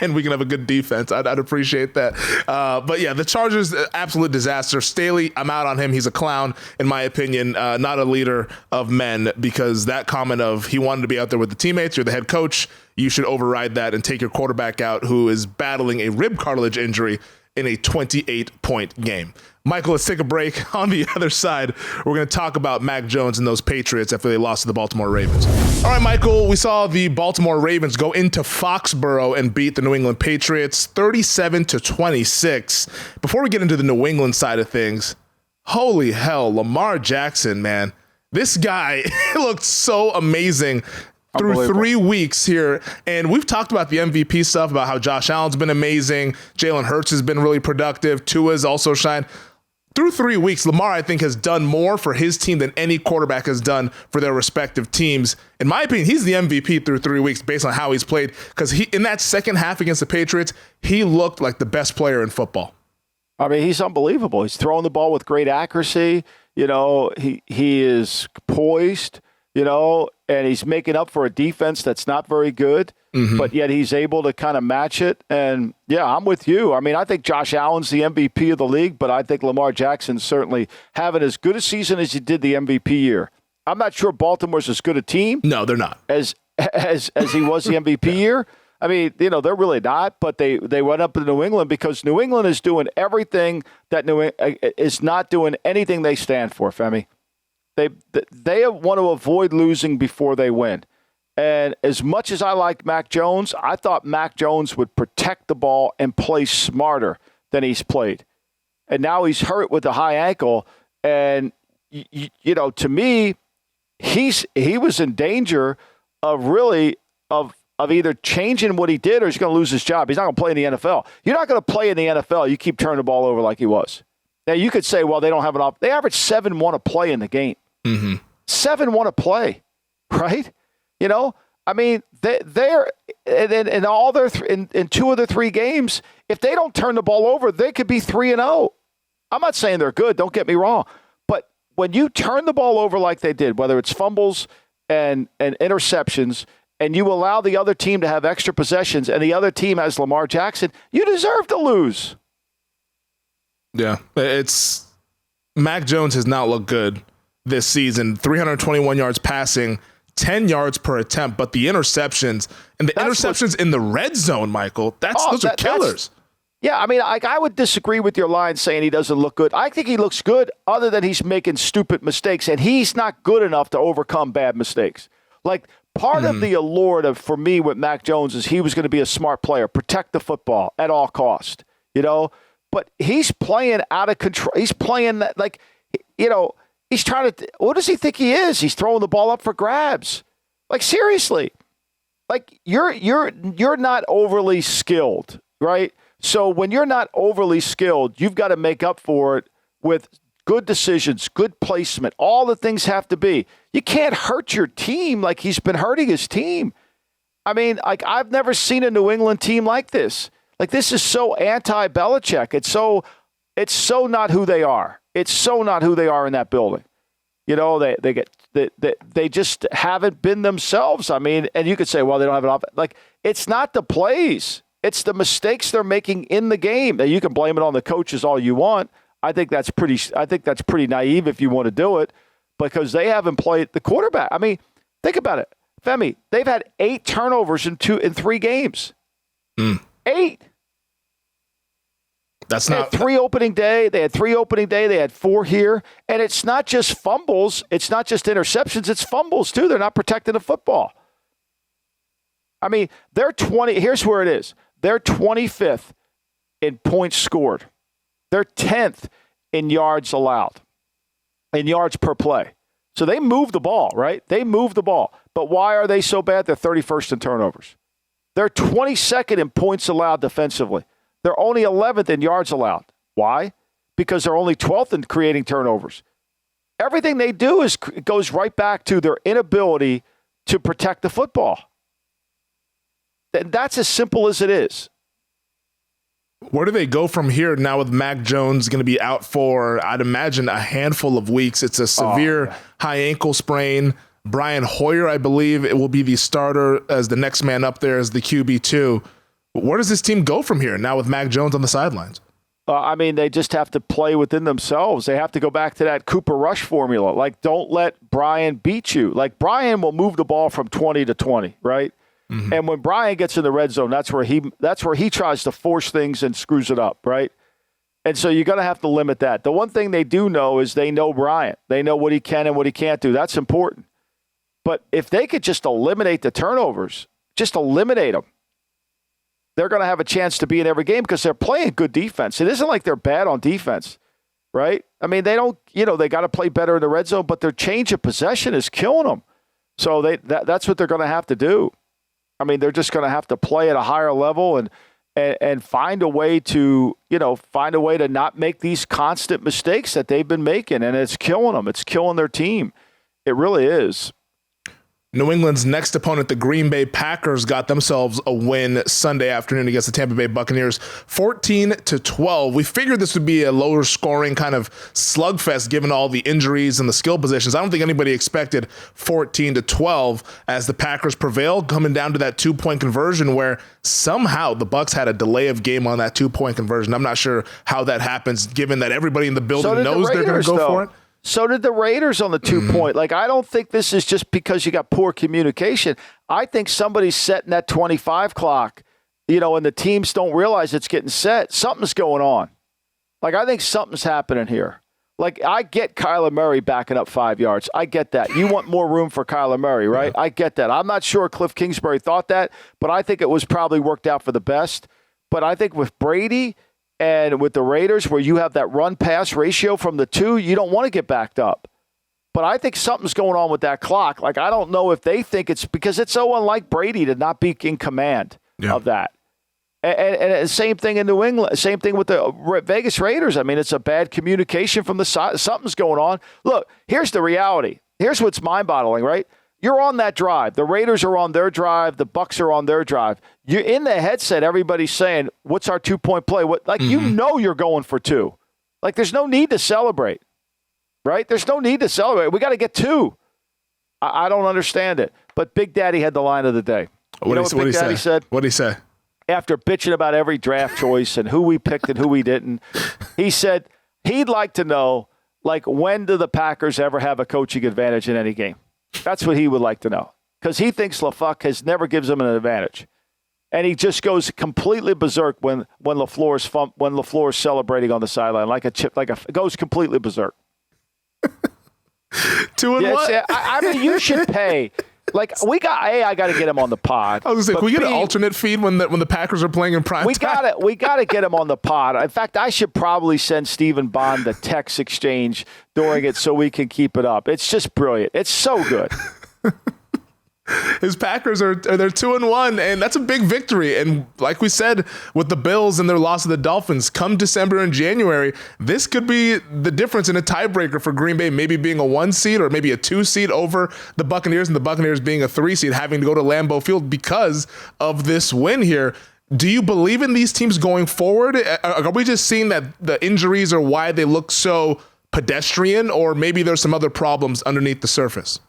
and we can have a good defense. I'd appreciate that. But yeah, the Chargers, absolute disaster. Staley, I'm out on him. He's a clown, in my opinion, not a leader of men, because that comment of he wanted to be out there with the teammates, you're the head coach, you should override that and take your quarterback out who is battling a rib cartilage injury in a 28-point game. Michael, let's take a break. On the other side, we're going to talk about Mac Jones and those Patriots after they lost to the Baltimore Ravens. All right, Michael, we saw the Baltimore Ravens go into Foxborough and beat the New England Patriots 37-26. Before we get into the New England side of things, holy hell, Lamar Jackson, man. This guy looked so amazing through 3 weeks here. And we've talked about the MVP stuff, about how Josh Allen's been amazing. Jalen Hurts has been really productive. Tua's also shined. Through 3 weeks, Lamar, I think, has done more for his team than any quarterback has done for their respective teams. In my opinion, he's the MVP through 3 weeks based on how he's played, because in that second half against the Patriots, he looked like the best player in football. I mean, he's unbelievable. He's throwing the ball with great accuracy. You know, he is poised, you know, and he's making up for a defense that's not very good. Mm-hmm. But yet he's able to kind of match it. And, yeah, I'm with you. I mean, I think Josh Allen's the MVP of the league, but I think Lamar Jackson's certainly having as good a season as he did the MVP year. I'm not sure Baltimore's as good a team. No, they're not. As he was the MVP year. I mean, you know, they're really not, but they went up to New England because New England is doing everything that is not doing anything they stand for, Femi. They want to avoid losing before they win. And as much as I liked Mac Jones, I thought Mac Jones would protect the ball and play smarter than he's played. And now he's hurt with a high ankle. And, you know, to me, he was in danger of either changing what he did or he's going to lose his job. He's not going to play in the NFL. You're not going to play in the NFL. You keep turning the ball over like he was. Now, you could say, well, they don't have enough. They average 7-1 a play in the game. Mm-hmm. 7-1 a play, right? You know, I mean, they're in all their in 2 of the 3 games. If they don't turn the ball over, they could be 3-0. I'm not saying they're good. Don't get me wrong, but when you turn the ball over like they did, whether it's fumbles and interceptions, and you allow the other team to have extra possessions, and the other team has Lamar Jackson, you deserve to lose. Yeah, it's Mac Jones has not looked good this season. 321 yards passing, 10 yards per attempt, but the interceptions and the interceptions in the red zone, Michael, those are killers. Yeah, I mean, I would disagree with your line saying he doesn't look good. I think he looks good other than he's making stupid mistakes, and he's not good enough to overcome bad mistakes. Like, part of the allure for me with Mac Jones is he was going to be a smart player, protect the football at all cost, you know? But he's playing out of control. He's playing like, you know, he's trying to, what does he think he is? He's throwing the ball up for grabs. Like, seriously. Like, you're not overly skilled, right? So when you're not overly skilled, you've got to make up for it with good decisions, good placement. All the things have to be. You can't hurt your team like he's been hurting his team. I mean, like, I've never seen a New England team like this. Like, this is so anti-Belichick. It's so not who they are. It's so not who they are in that building. You know, they just haven't been themselves. I mean, and you could say, well, they don't have an offense. Like, it's not the plays. It's the mistakes they're making in the game. Now, you can blame it on the coaches all you want. I think that's pretty naive if you want to do it, because they haven't played the quarterback. I mean, think about it. Femi, they've had 8 turnovers in 3 games. 8. That's not 3 opening day. They had 3 opening day. They had 4 here. And it's not just fumbles. It's not just interceptions. It's fumbles, too. They're not protecting the football. I mean, they're 20. Here's where it is. They're 25th in points scored. They're 10th in yards allowed, in yards per play. So they move the ball, right? They move the ball. But why are they so bad? They're 31st in turnovers. They're 22nd in points allowed defensively. They're only 11th in yards allowed. Why? Because they're only 12th in creating turnovers. Everything they do goes right back to their inability to protect the football. That's as simple as it is. Where do they go from here now with Mac Jones going to be out for, I'd imagine, a handful of weeks? It's a severe high ankle sprain. Brian Hoyer, I believe, it will be the starter as the next man up there as the QB2. Where does this team go from here now with Mac Jones on the sidelines? I mean, they just have to play within themselves. They have to go back to that Cooper Rush formula. Like, don't let Brian beat you. Like, Brian will move the ball from 20 to 20, right? Mm-hmm. And when Brian gets in the red zone, that's where he tries to force things and screws it up, right? And so you're going to have to limit that. The one thing they do know is they know Brian. They know what he can and what he can't do. That's important. But if they could just eliminate the turnovers, just eliminate them, they're going to have a chance to be in every game because they're playing good defense. It isn't like they're bad on defense, right? I mean, they don't, they got to play better in the red zone, but their change of possession is killing them. So that's what they're going to have to do. I mean, they're just going to have to play at a higher level and find a way to, not make these constant mistakes that they've been making. And it's killing them. It's killing their team. It really is. New England's next opponent, the Green Bay Packers, got themselves a win Sunday afternoon against the Tampa Bay Buccaneers, 14-12. We figured this would be a lower scoring kind of slugfest given all the injuries and the skill positions. I don't think anybody expected 14-12 as the Packers prevailed, coming down to that 2-point conversion where somehow the Bucs had a delay of game on that 2-point conversion. I'm not sure how that happens given that everybody in the building knows they're going to go for it. So did the Raiders on the 2-point. Like, I don't think this is just because you got poor communication. I think somebody's setting that 25 clock, and the teams don't realize it's getting set. Something's going on. Like, I think something's happening here. Like, I get Kyler Murray backing up 5 yards. I get that. You want more room for Kyler Murray, right? Yeah. I get that. I'm not sure Cliff Kingsbury thought that, but I think it was probably worked out for the best. But I think with Brady and with the Raiders, where you have that run-pass ratio from the 2, you don't want to get backed up. But I think something's going on with that clock. Like, I don't know if they think it's because it's so unlike Brady to not be in command of that. And same thing in New England. Same thing with the Vegas Raiders. I mean, it's a bad communication from the side. Something's going on. Look, here's the reality. Here's what's mind-boggling, right? You're on that drive. The Raiders are on their drive. The Bucs are on their drive. You're in the headset. Everybody's saying, "What's our 2-point play?" You're going for 2. Like, there's no need to celebrate, right? There's no need to celebrate. We got to get 2. I don't understand it. But Big Daddy had the line of the day. What did he say? Said? What did he say? after bitching about every draft choice and who we picked and who we didn't, he said he'd like to know, like, when do the Packers ever have a coaching advantage in any game? That's what he would like to know, because he thinks LaFleur never gives him an advantage. And he just goes completely berserk when LaFleur's celebrating on the sideline, goes completely berserk. 2-1. I mean, you should pay. Like, I got to get him on the pod. I was going to say, can we get an alternate feed when the Packers are playing in prime time? We got to get him on the pod. In fact, I should probably send Stephen Bond the text exchange during it so we can keep it up. It's just brilliant. It's so good. His Packers they're 2-1, and that's a big victory. And like we said, with the Bills and their loss to the Dolphins, come December and January, this could be the difference in a tiebreaker for Green Bay, maybe being a 1 seed or maybe a 2 seed over the Buccaneers, and the Buccaneers being a 3 seed, having to go to Lambeau Field because of this win here. Do you believe in these teams going forward? Are we just seeing that the injuries are why they look so pedestrian, or maybe there's some other problems underneath the surface?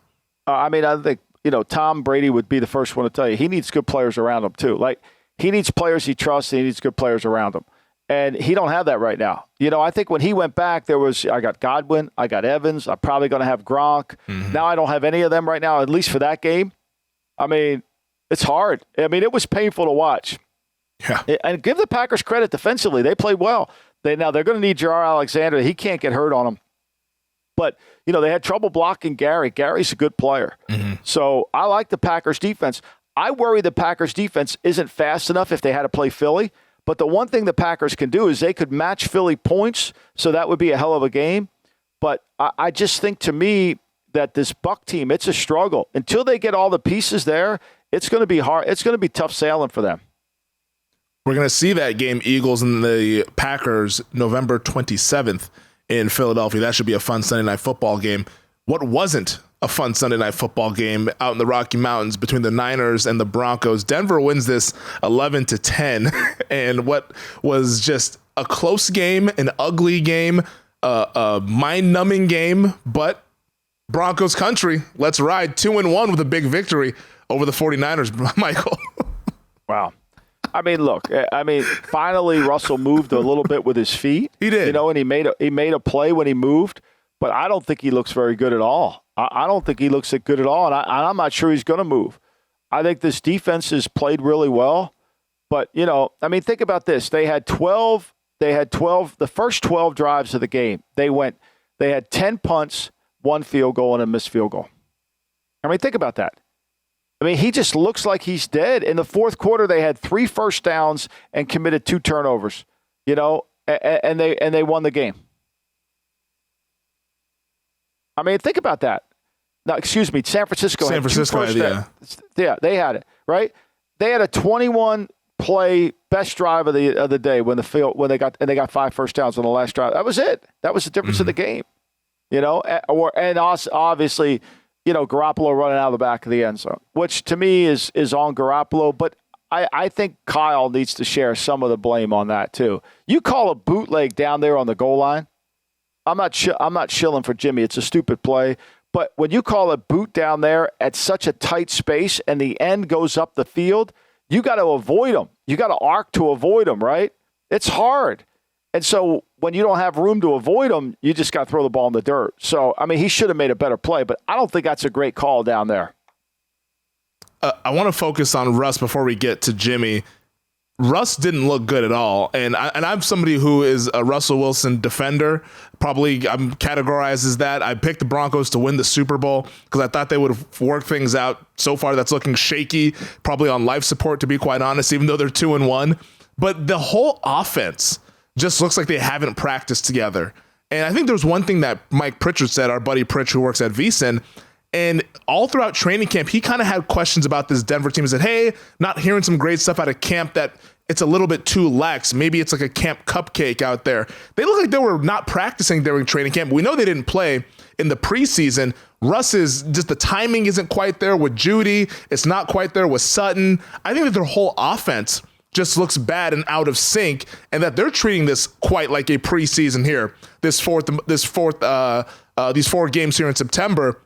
I think, Tom Brady would be the first one to tell you he needs good players around him too. Like, he needs players he trusts, and he needs good players around him. And he don't have that right now. I think when he went back, I got Godwin, I got Evans, I'm probably going to have Gronk. Mm-hmm. Now I don't have any of them right now, at least for that game. I mean, it's hard. I mean, it was painful to watch. Yeah. And give the Packers credit defensively. They played well. They're going to need Jair Alexander. He can't get hurt on them. But, they had trouble blocking Gary. Gary's a good player. Mm-hmm. So I like the Packers defense. I worry the Packers defense isn't fast enough if they had to play Philly. But the one thing the Packers can do is they could match Philly points. So that would be a hell of a game. But I just think, to me, that this Buck team, it's a struggle. Until they get all the pieces there, it's going to be hard. It's going to be tough sailing for them. We're going to see that game, Eagles and the Packers, November 27th. In Philadelphia. That should be a fun Sunday night football game. What wasn't a fun Sunday night football game out in the Rocky Mountains between the Niners and the Broncos? Denver wins this 11-10, and what was just a close game, an ugly game, a mind-numbing game, but Broncos country, let's ride. 2-1 with a big victory over the 49ers, Michael. Wow. I mean, look. Finally, Russell moved a little bit with his feet. He did, and he made a play when he moved. But I don't think he looks very good at all. I don't think he looks good at all, and I'm not sure he's going to move. I think this defense has played really well. But think about this: they had 12. The first 12 drives of the game. They had 10 punts, 1 field goal, and a missed field goal. Think about that. He just looks like he's dead. In the fourth quarter, they had 3 first downs and committed 2 turnovers, and they won the game. Think about that. No, excuse me, San Francisco had 2 first downs. Yeah, they had it, right? They had a 21-play best drive of the day when they got 5 first downs on the last drive. That was it. That was the difference of the game. And also, obviously, Garoppolo running out of the back of the end zone, which to me is on Garoppolo. But I think Kyle needs to share some of the blame on that too. You call a bootleg down there on the goal line. I'm not shilling for Jimmy. It's a stupid play. But when you call a boot down there at such a tight space and the end goes up the field, you got to avoid them. You got to arc to avoid them, right? It's hard. And so when you don't have room to avoid him, you just got to throw the ball in the dirt. So, he should have made a better play, but I don't think that's a great call down there. I want to focus on Russ before we get to Jimmy. Russ didn't look good at all. And I'm somebody who is a Russell Wilson defender. Probably I'm categorized as that. I picked the Broncos to win the Super Bowl because I thought they would have worked things out. So far, that's looking shaky, probably on life support, to be quite honest, even though they're 2-1. But the whole offense just looks like they haven't practiced together. And I think there's one thing that Mike Pritchard said, our buddy Pritch, who works at VSiN, and all throughout training camp, he kind of had questions about this Denver team. He said, hey, not hearing some great stuff out of camp, that it's a little bit too lax. Maybe it's like a camp cupcake out there. They look like they were not practicing during training camp. We know they didn't play in the preseason. Russ is just, the timing isn't quite there with Judy. It's not quite there with Sutton. I think that their whole offense just looks bad and out of sync, and that they're treating this quite like a preseason here. These 4 games here in September.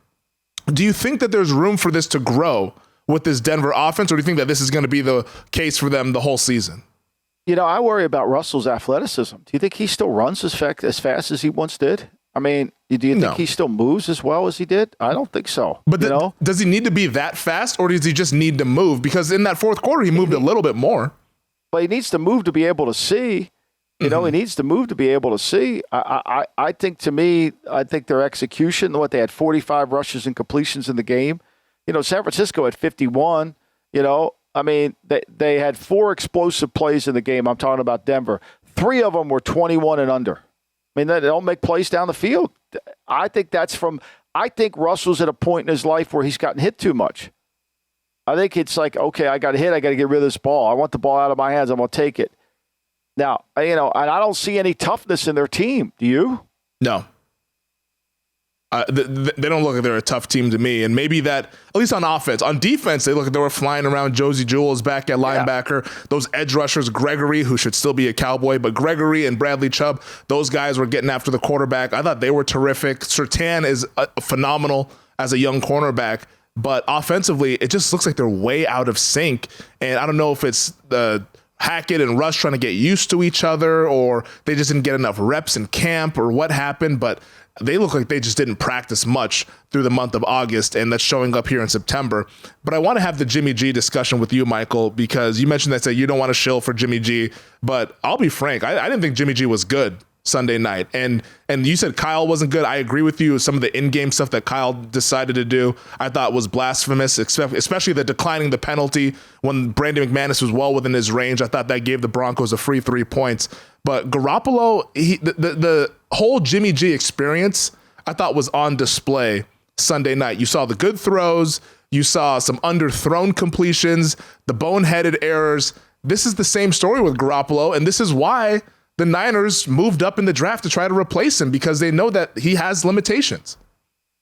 Do you think that there's room for this to grow with this Denver offense, or do you think that this is going to be the case for them the whole season? I worry about Russell's athleticism. Do you think he still runs as fast as he once did? I mean, do you think he still moves as well as he did? I don't think so. But does he need to be that fast, or does he just need to move? Because in that fourth quarter, he moved a little bit more. But he needs to move to be able to see. He needs to move to be able to see. I think their execution, what they had 45 rushes and completions in the game. San Francisco had 51. I mean, they had 4 explosive plays in the game. I'm talking about Denver. 3 of them were 21 and under. I mean, they don't make plays down the field. I think Russell's at a point in his life where he's gotten hit too much. I think it's like, okay, I got hit. I got to get rid of this ball. I want the ball out of my hands. I'm going to take it. Now, and I don't see any toughness in their team. Do you? No. They don't look like they're a tough team to me. And maybe that, at least on offense. On defense, they look like they were flying around. Josie Jewell's back at linebacker. Those edge rushers, Gregory, who should still be a Cowboy, but Gregory and Bradley Chubb, those guys were getting after the quarterback. I thought they were terrific. Surtain is phenomenal as a young cornerback. But offensively, it just looks like they're way out of sync. And I don't know if it's the Hackett and Rush trying to get used to each other, or they just didn't get enough reps in camp, or what happened. But they look like they just didn't practice much through the month of August, and that's showing up here in September. But I want to have the Jimmy G discussion with you, Michael, because you mentioned that you don't want to shill for Jimmy G. But I'll be frank, I didn't think Jimmy G was good Sunday night. And you said Kyle wasn't good. I agree with you. Some of the in-game stuff that Kyle decided to do, I thought was blasphemous, especially the declining the penalty when Brandon McManus was well within his range. I thought that gave the Broncos a free 3 points. But Garoppolo, the whole Jimmy G experience, I thought was on display Sunday night. You saw the good throws. You saw some underthrown completions, the boneheaded errors. This is the same story with Garoppolo, and this is why the Niners moved up in the draft to try to replace him, because they know that he has limitations.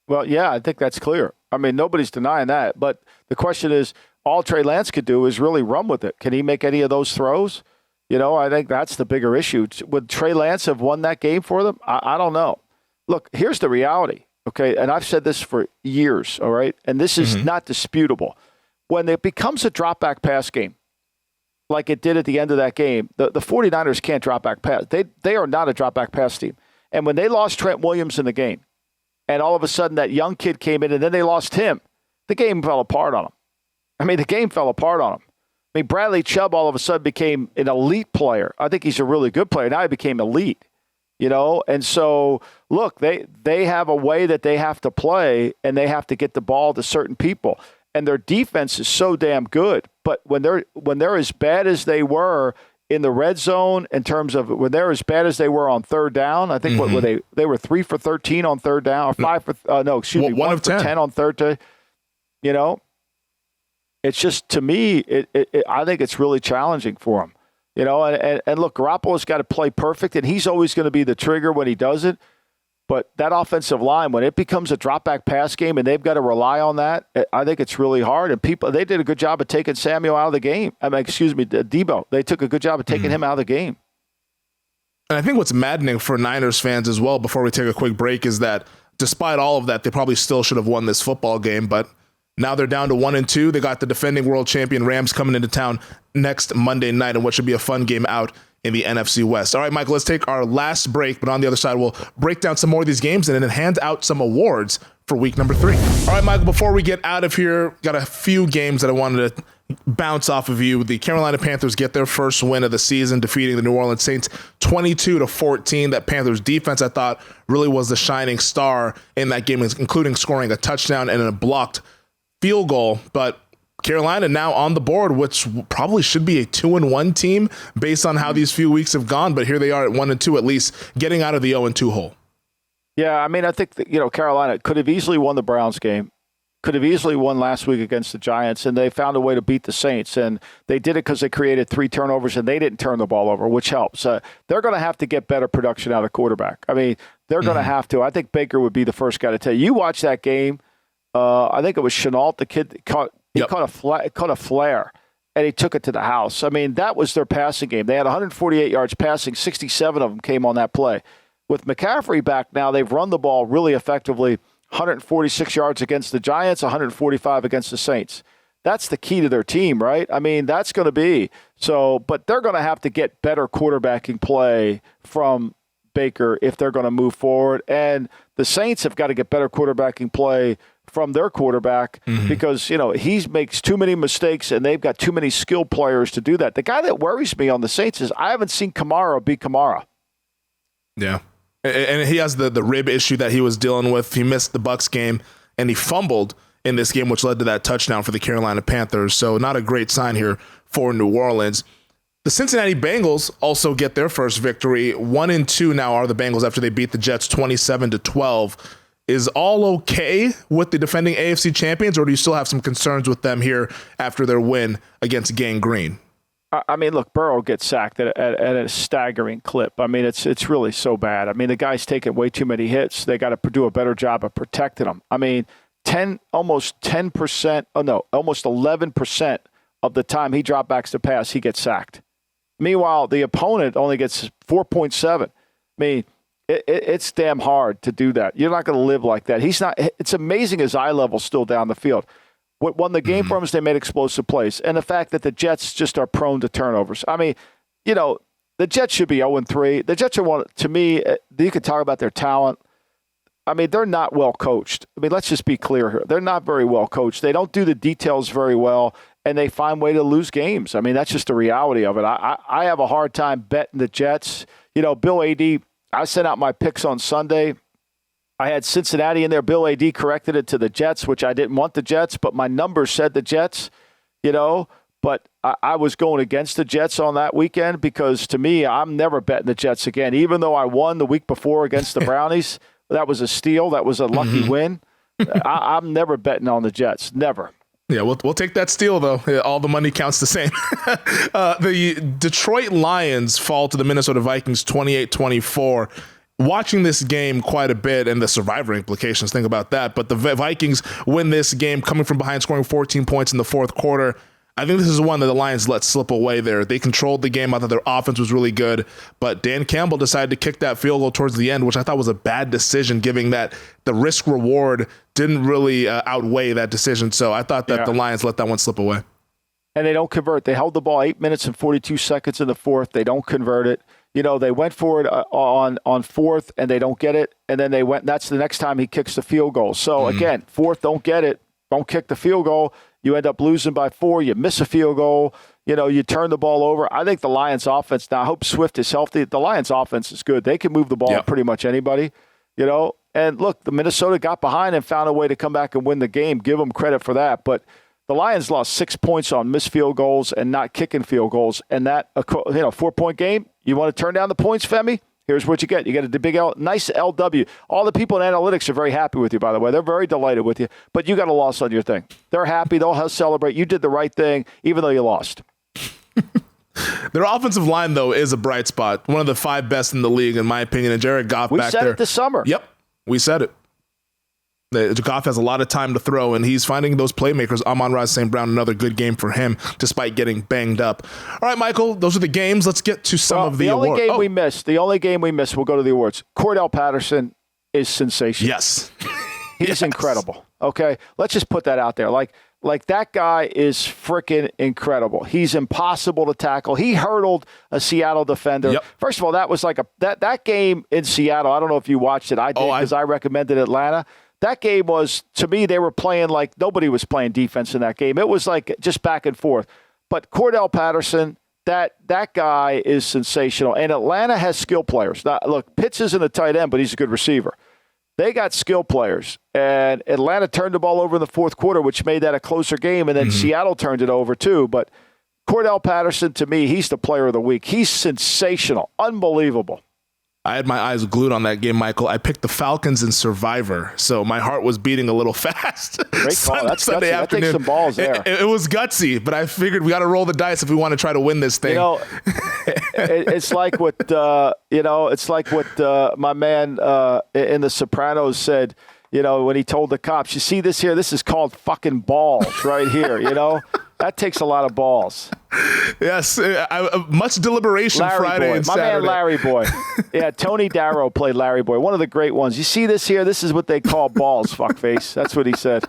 Well, yeah, I think that's clear. I mean, nobody's denying that. But the question is, all Trey Lance could do is really run with it. Can he make any of those throws? I think that's the bigger issue. Would Trey Lance have won that game for them? I don't know. Look, here's the reality, okay? And I've said this for years, all right? And this is not disputable. When it becomes a drop-back pass game, like it did at the end of that game, the 49ers can't drop back pass. They are not a drop back pass team. And when they lost Trent Williams in the game, and all of a sudden that young kid came in and then they lost him, the game fell apart on them. I mean, the game fell apart on them. I mean, Bradley Chubb all of a sudden became an elite player. I think he's a really good player. Now he became elite, And so, look, they have a way that they have to play, and they have to get the ball to certain people. And their defense is so damn good. But when they're as bad as they were in the red zone, in terms of when they're as bad as they were on third down, I think what were they? They were 3 for 13 on third down, or 5 for 1 of 10 on third down. It's just, to me, I think it's really challenging for them. And look, Garoppolo's got to play perfect, and he's always going to be the trigger when he does it. But that offensive line, when it becomes a drop-back pass game and they've got to rely on that, I think it's really hard. And they did a good job of taking Samuel out of the game. Debo. They took a good job of taking him out of the game. And I think what's maddening for Niners fans as well, before we take a quick break, is that despite all of that, they probably still should have won this football game. But now they're down to 1-2. They got the defending world champion Rams coming into town next Monday night in what should be a fun game out in the NFC West. All right, Michael, let's take our last break, but on the other side, we'll break down some more of these games and then hand out some awards for week number 3. All right, Michael, before we get out of here, got a few games that I wanted to bounce off of you. The Carolina Panthers get their first win of the season, defeating the New Orleans Saints 22-14. That Panthers defense, I thought, really was the shining star in that game, including scoring a touchdown and a blocked field goal. But Carolina now on the board, which probably should be a 2-1 team based on how these few weeks have gone. But here they are at 1-2, at least getting out of the 0-2 hole. Yeah, I mean, I think that, Carolina could have easily won the Browns game, could have easily won last week against the Giants, and they found a way to beat the Saints. And they did it because they created 3 turnovers and they didn't turn the ball over, which helps. They're going to have to get better production out of quarterback. I mean, they're going to have to. I think Baker would be the first guy to tell you. You watch that game. I think it was Chenault, the kid, caught a flare, and he took it to the house. I mean, that was their passing game. They had 148 yards passing. 67 of them came on that play. With McCaffrey back now, they've run the ball really effectively. 146 yards against the Giants, 145 against the Saints. That's the key to their team, right? I mean, that's going to be so, but they're going to have to get better quarterbacking play from Baker if they're going to move forward. And the Saints have got to get better quarterbacking play from their quarterback because, he makes too many mistakes and they've got too many skilled players to do that. The guy that worries me on the Saints is I haven't seen Kamara be Kamara. Yeah. And he has the rib issue that he was dealing with. He missed the Bucs game and he fumbled in this game, which led to that touchdown for the Carolina Panthers. So not a great sign here for New Orleans. The Cincinnati Bengals also get their first victory. 1-2 now are the Bengals after they beat the Jets 27-12. Is all okay with the defending AFC champions, or do you still have some concerns with them here after their win against Gang Green? I mean, look, Burrow gets sacked at a staggering clip. I mean, it's really so bad. I mean, the guy's taking way too many hits. They got to do a better job of protecting him. I mean, almost 11% of the time he drop backs to pass, he gets sacked. Meanwhile, the opponent only gets 4.7. I mean, it's damn hard to do that. You're not going to live like that. He's not. It's amazing his eye level's still down the field. What won the game for him is they made explosive plays, and the fact that the Jets just are prone to turnovers. I mean, the Jets should be 0-3. The Jets are one. To me, you could talk about their talent. I mean, they're not well coached. I mean, let's just be clear here. They're not very well coached. They don't do the details very well, and they find a way to lose games. I mean, that's just the reality of it. I have a hard time betting the Jets. Bill A.D., I sent out my picks on Sunday. I had Cincinnati in there. Bill A.D. corrected it to the Jets, which I didn't want the Jets, but my numbers said the Jets, But I was going against the Jets on that weekend because, to me, I'm never betting the Jets again. Even though I won the week before against the Brownies, that was a steal. That was a lucky win. I'm never betting on the Jets. Never. Yeah, we'll take that steal, though. All the money counts the same. The Detroit Lions fall to the Minnesota Vikings 28-24. Watching this game quite a bit and the survivor implications, think about that. But the Vikings win this game coming from behind, scoring 14 points in the fourth quarter. I think this is one that the Lions let slip away there. They controlled the game. I thought their offense was really good. But Dan Campbell decided to kick that field goal towards the end, which I thought was a bad decision, given that the risk-reward didn't really outweigh that decision. So I thought that the Lions let that one slip away. And they don't convert. They held the ball 8 minutes and 42 seconds in the fourth. They don't convert it. They went for it on fourth, and they don't get it. And then they went. That's the next time he kicks the field goal. So, again, fourth, don't get it. Don't kick the field goal. You end up losing by 4. You miss a field goal. You turn the ball over. I think the Lions offense, now I hope Swift is healthy. The Lions offense is good. They can move the ball on pretty much anybody, And look, the Minnesota got behind and found a way to come back and win the game. Give them credit for that. But the Lions lost 6 points on missed field goals and not kicking field goals. And that, 4-point game, you want to turn down the points, Femi? Here's what you get. You get a big nice LW. All the people in analytics are very happy with you, by the way. They're very delighted with you. But you got a loss on your thing. They're happy. They'll celebrate. You did the right thing, even though you lost. Their offensive line, though, is a bright spot. One of the 5 best in the league, in my opinion. And Jared Goff back there. We said it this summer. Yep, we said it. Goff has a lot of time to throw, and he's finding those playmakers. Amon-Ra St. Brown, another good game for him, despite getting banged up. All right, Michael, those are the games. Let's get to some of the awards. The only game we missed, we'll go to the awards. Cordell Patterson is sensational. Yes. He's incredible. Okay? Let's just put that out there. Like that guy is freaking incredible. He's impossible to tackle. He hurdled a Seattle defender. Yep. First of all, that was like that game in Seattle. I don't know if you watched it. I did because I recommended Atlanta. That game was, to me, they were playing like nobody was playing defense in that game. It was like just back and forth. But Cordell Patterson, that guy is sensational. And Atlanta has skill players. Now, look, Pitts isn't a tight end, but he's a good receiver. They got skill players. And Atlanta turned the ball over in the fourth quarter, which made that a closer game. And then Seattle turned it over, too. But Cordell Patterson, to me, he's the player of the week. He's sensational. Unbelievable. I had my eyes glued on that game, Michael. I picked the Falcons in Survivor, so my heart was beating a little fast. Great call. That's Sunday afternoon. That takes some balls there. It was gutsy, but I figured we got to roll the dice if we want to try to win this thing. It's like what my man in The Sopranos said. When he told the cops, "You see this here? This is called fucking balls right here." That takes a lot of balls. Yes, much deliberation Larry Friday Boy. and Saturday. My man Larry Boy. Yeah, Tony Darrow played Larry Boy, one of the great ones. You see this here? This is what they call balls, fuckface. That's what he said.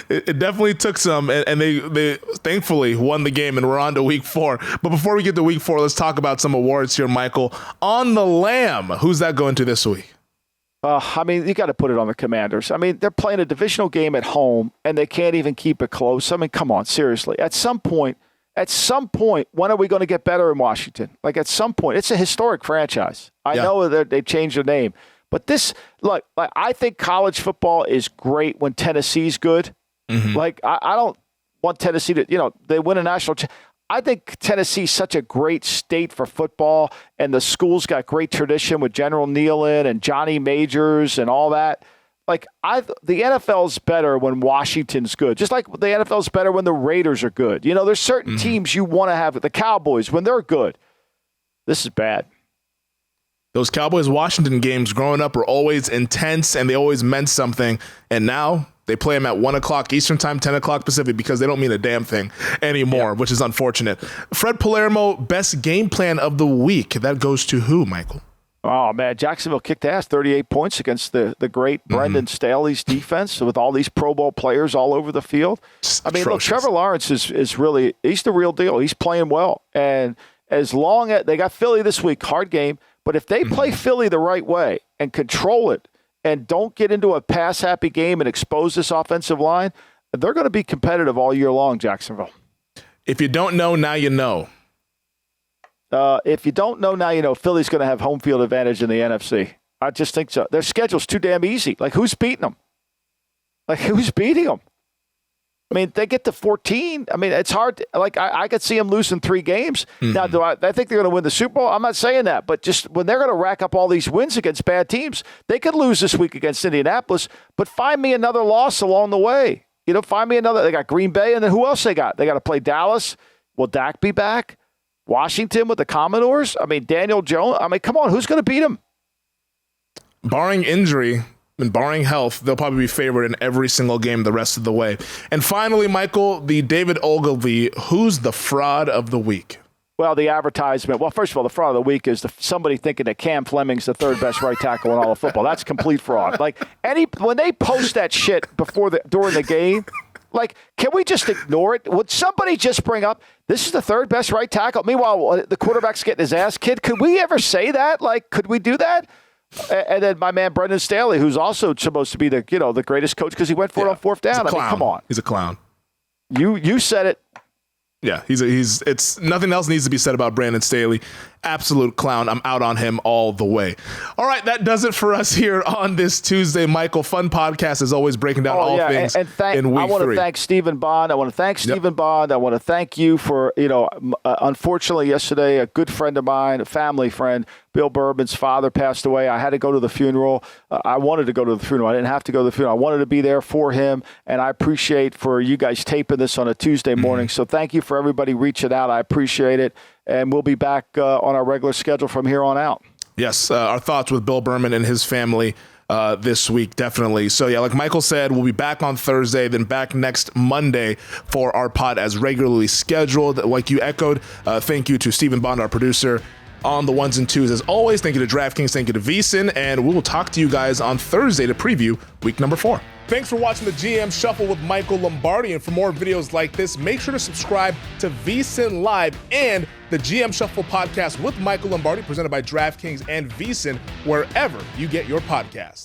It definitely took some, and they thankfully won the game, and we're on to week 4. But before we get to week 4, let's talk about some awards here, Michael. On the Lamb, who's that going to this week? I mean, you got to put it on the Commanders. I mean, they're playing a divisional game at home, and they can't even keep it close. I mean, come on, seriously. At some point, when are we going to get better in Washington? Like, at some point. It's a historic franchise. I know that they changed their name. But I think college football is great when Tennessee's good. Mm-hmm. Like, I don't want Tennessee to, they win a national I think Tennessee's such a great state for football, and the school's got great tradition with General Nealon and Johnny Majors and all that. Like, the NFL's better when Washington's good, just like the NFL's better when the Raiders are good. There's certain teams you want to have, the Cowboys, when they're good. This is bad. Those Cowboys-Washington games growing up were always intense, and they always meant something. And now they play them at 1 o'clock Eastern time, 10 o'clock Pacific, because they don't mean a damn thing anymore, which is unfortunate. Fred Palermo, best game plan of the week. That goes to who, Michael? Oh, man, Jacksonville kicked ass, 38 points against the great Brendan Staley's defense with all these Pro Bowl players all over the field. I mean, look, Trevor Lawrence is really – he's the real deal. He's playing well. And as long as – they got Philly this week, hard game. But if they play Philly the right way and control it and don't get into a pass-happy game and expose this offensive line, they're going to be competitive all year long, Jacksonville. If you don't know, now you know. If you don't know, now you know. Philly's going to have home field advantage in the NFC. I just think so. Their schedule's too damn easy. Like, who's beating them? Like, who's beating them? I mean, they get to 14. I mean, it's hard. I could see them losing 3 games. Mm-hmm. Now, do I think they're going to win the Super Bowl? I'm not saying that. But just when they're going to rack up all these wins against bad teams, they could lose this week against Indianapolis. But find me another loss along the way. Find me another. They got Green Bay, and then who else they got? They got to play Dallas. Will Dak be back? Washington with the Commodores? I mean, Daniel Jones? I mean, come on. Who's going to beat him? Barring injury and barring health, they'll probably be favored in every single game the rest of the way. And finally, Michael, the David Ogilvy, who's the fraud of the week? Well, the advertisement. Well, first of all, the fraud of the week is somebody thinking that Cam Fleming's the third best right tackle in all of football. That's complete fraud. Like, when they post that shit during the game, like, can we just ignore it? Would somebody just bring up, this is the third best right tackle? Meanwhile, the quarterback's getting his ass kicked. Could we ever say that? Like, could we do that? And then my man Brendan Staley, who's also supposed to be the greatest coach because he went for it on 4th down. I mean, come on. He's a clown. You said it. Yeah, it's nothing else needs to be said about Brandon Staley. Absolute clown. I'm out on him all the way. All right, that does it for us here on this Tuesday, Michael. Fun podcast as always, breaking down all things in week 3. I want to thank Stephen Bond. I want to thank Stephen Bond. I want to thank you for, unfortunately yesterday, a good friend of mine, a family friend, Bill Bourbon's father passed away. I had to go to the funeral. I wanted to go to the funeral. I didn't have to go to the funeral. I wanted to be there for him, and I appreciate for you guys taping this on a Tuesday morning. So thank you for everybody reaching out. I appreciate it, and we'll be back on our regular schedule from here on out. Yes, our thoughts with Bill Berman and his family this week, definitely. So, yeah, like Michael said, we'll be back on Thursday, then back next Monday for our pod as regularly scheduled. Like you echoed, thank you to Stephen Bond, our producer, on the ones and twos. As always, thank you to DraftKings, thank you to VSiN, and we will talk to you guys on Thursday to preview week number 4. Thanks for watching the GM Shuffle with Michael Lombardi, and for more videos like this, make sure to subscribe to VSiN Live and the GM Shuffle podcast with Michael Lombardi, presented by DraftKings and VSiN, wherever you get your podcasts.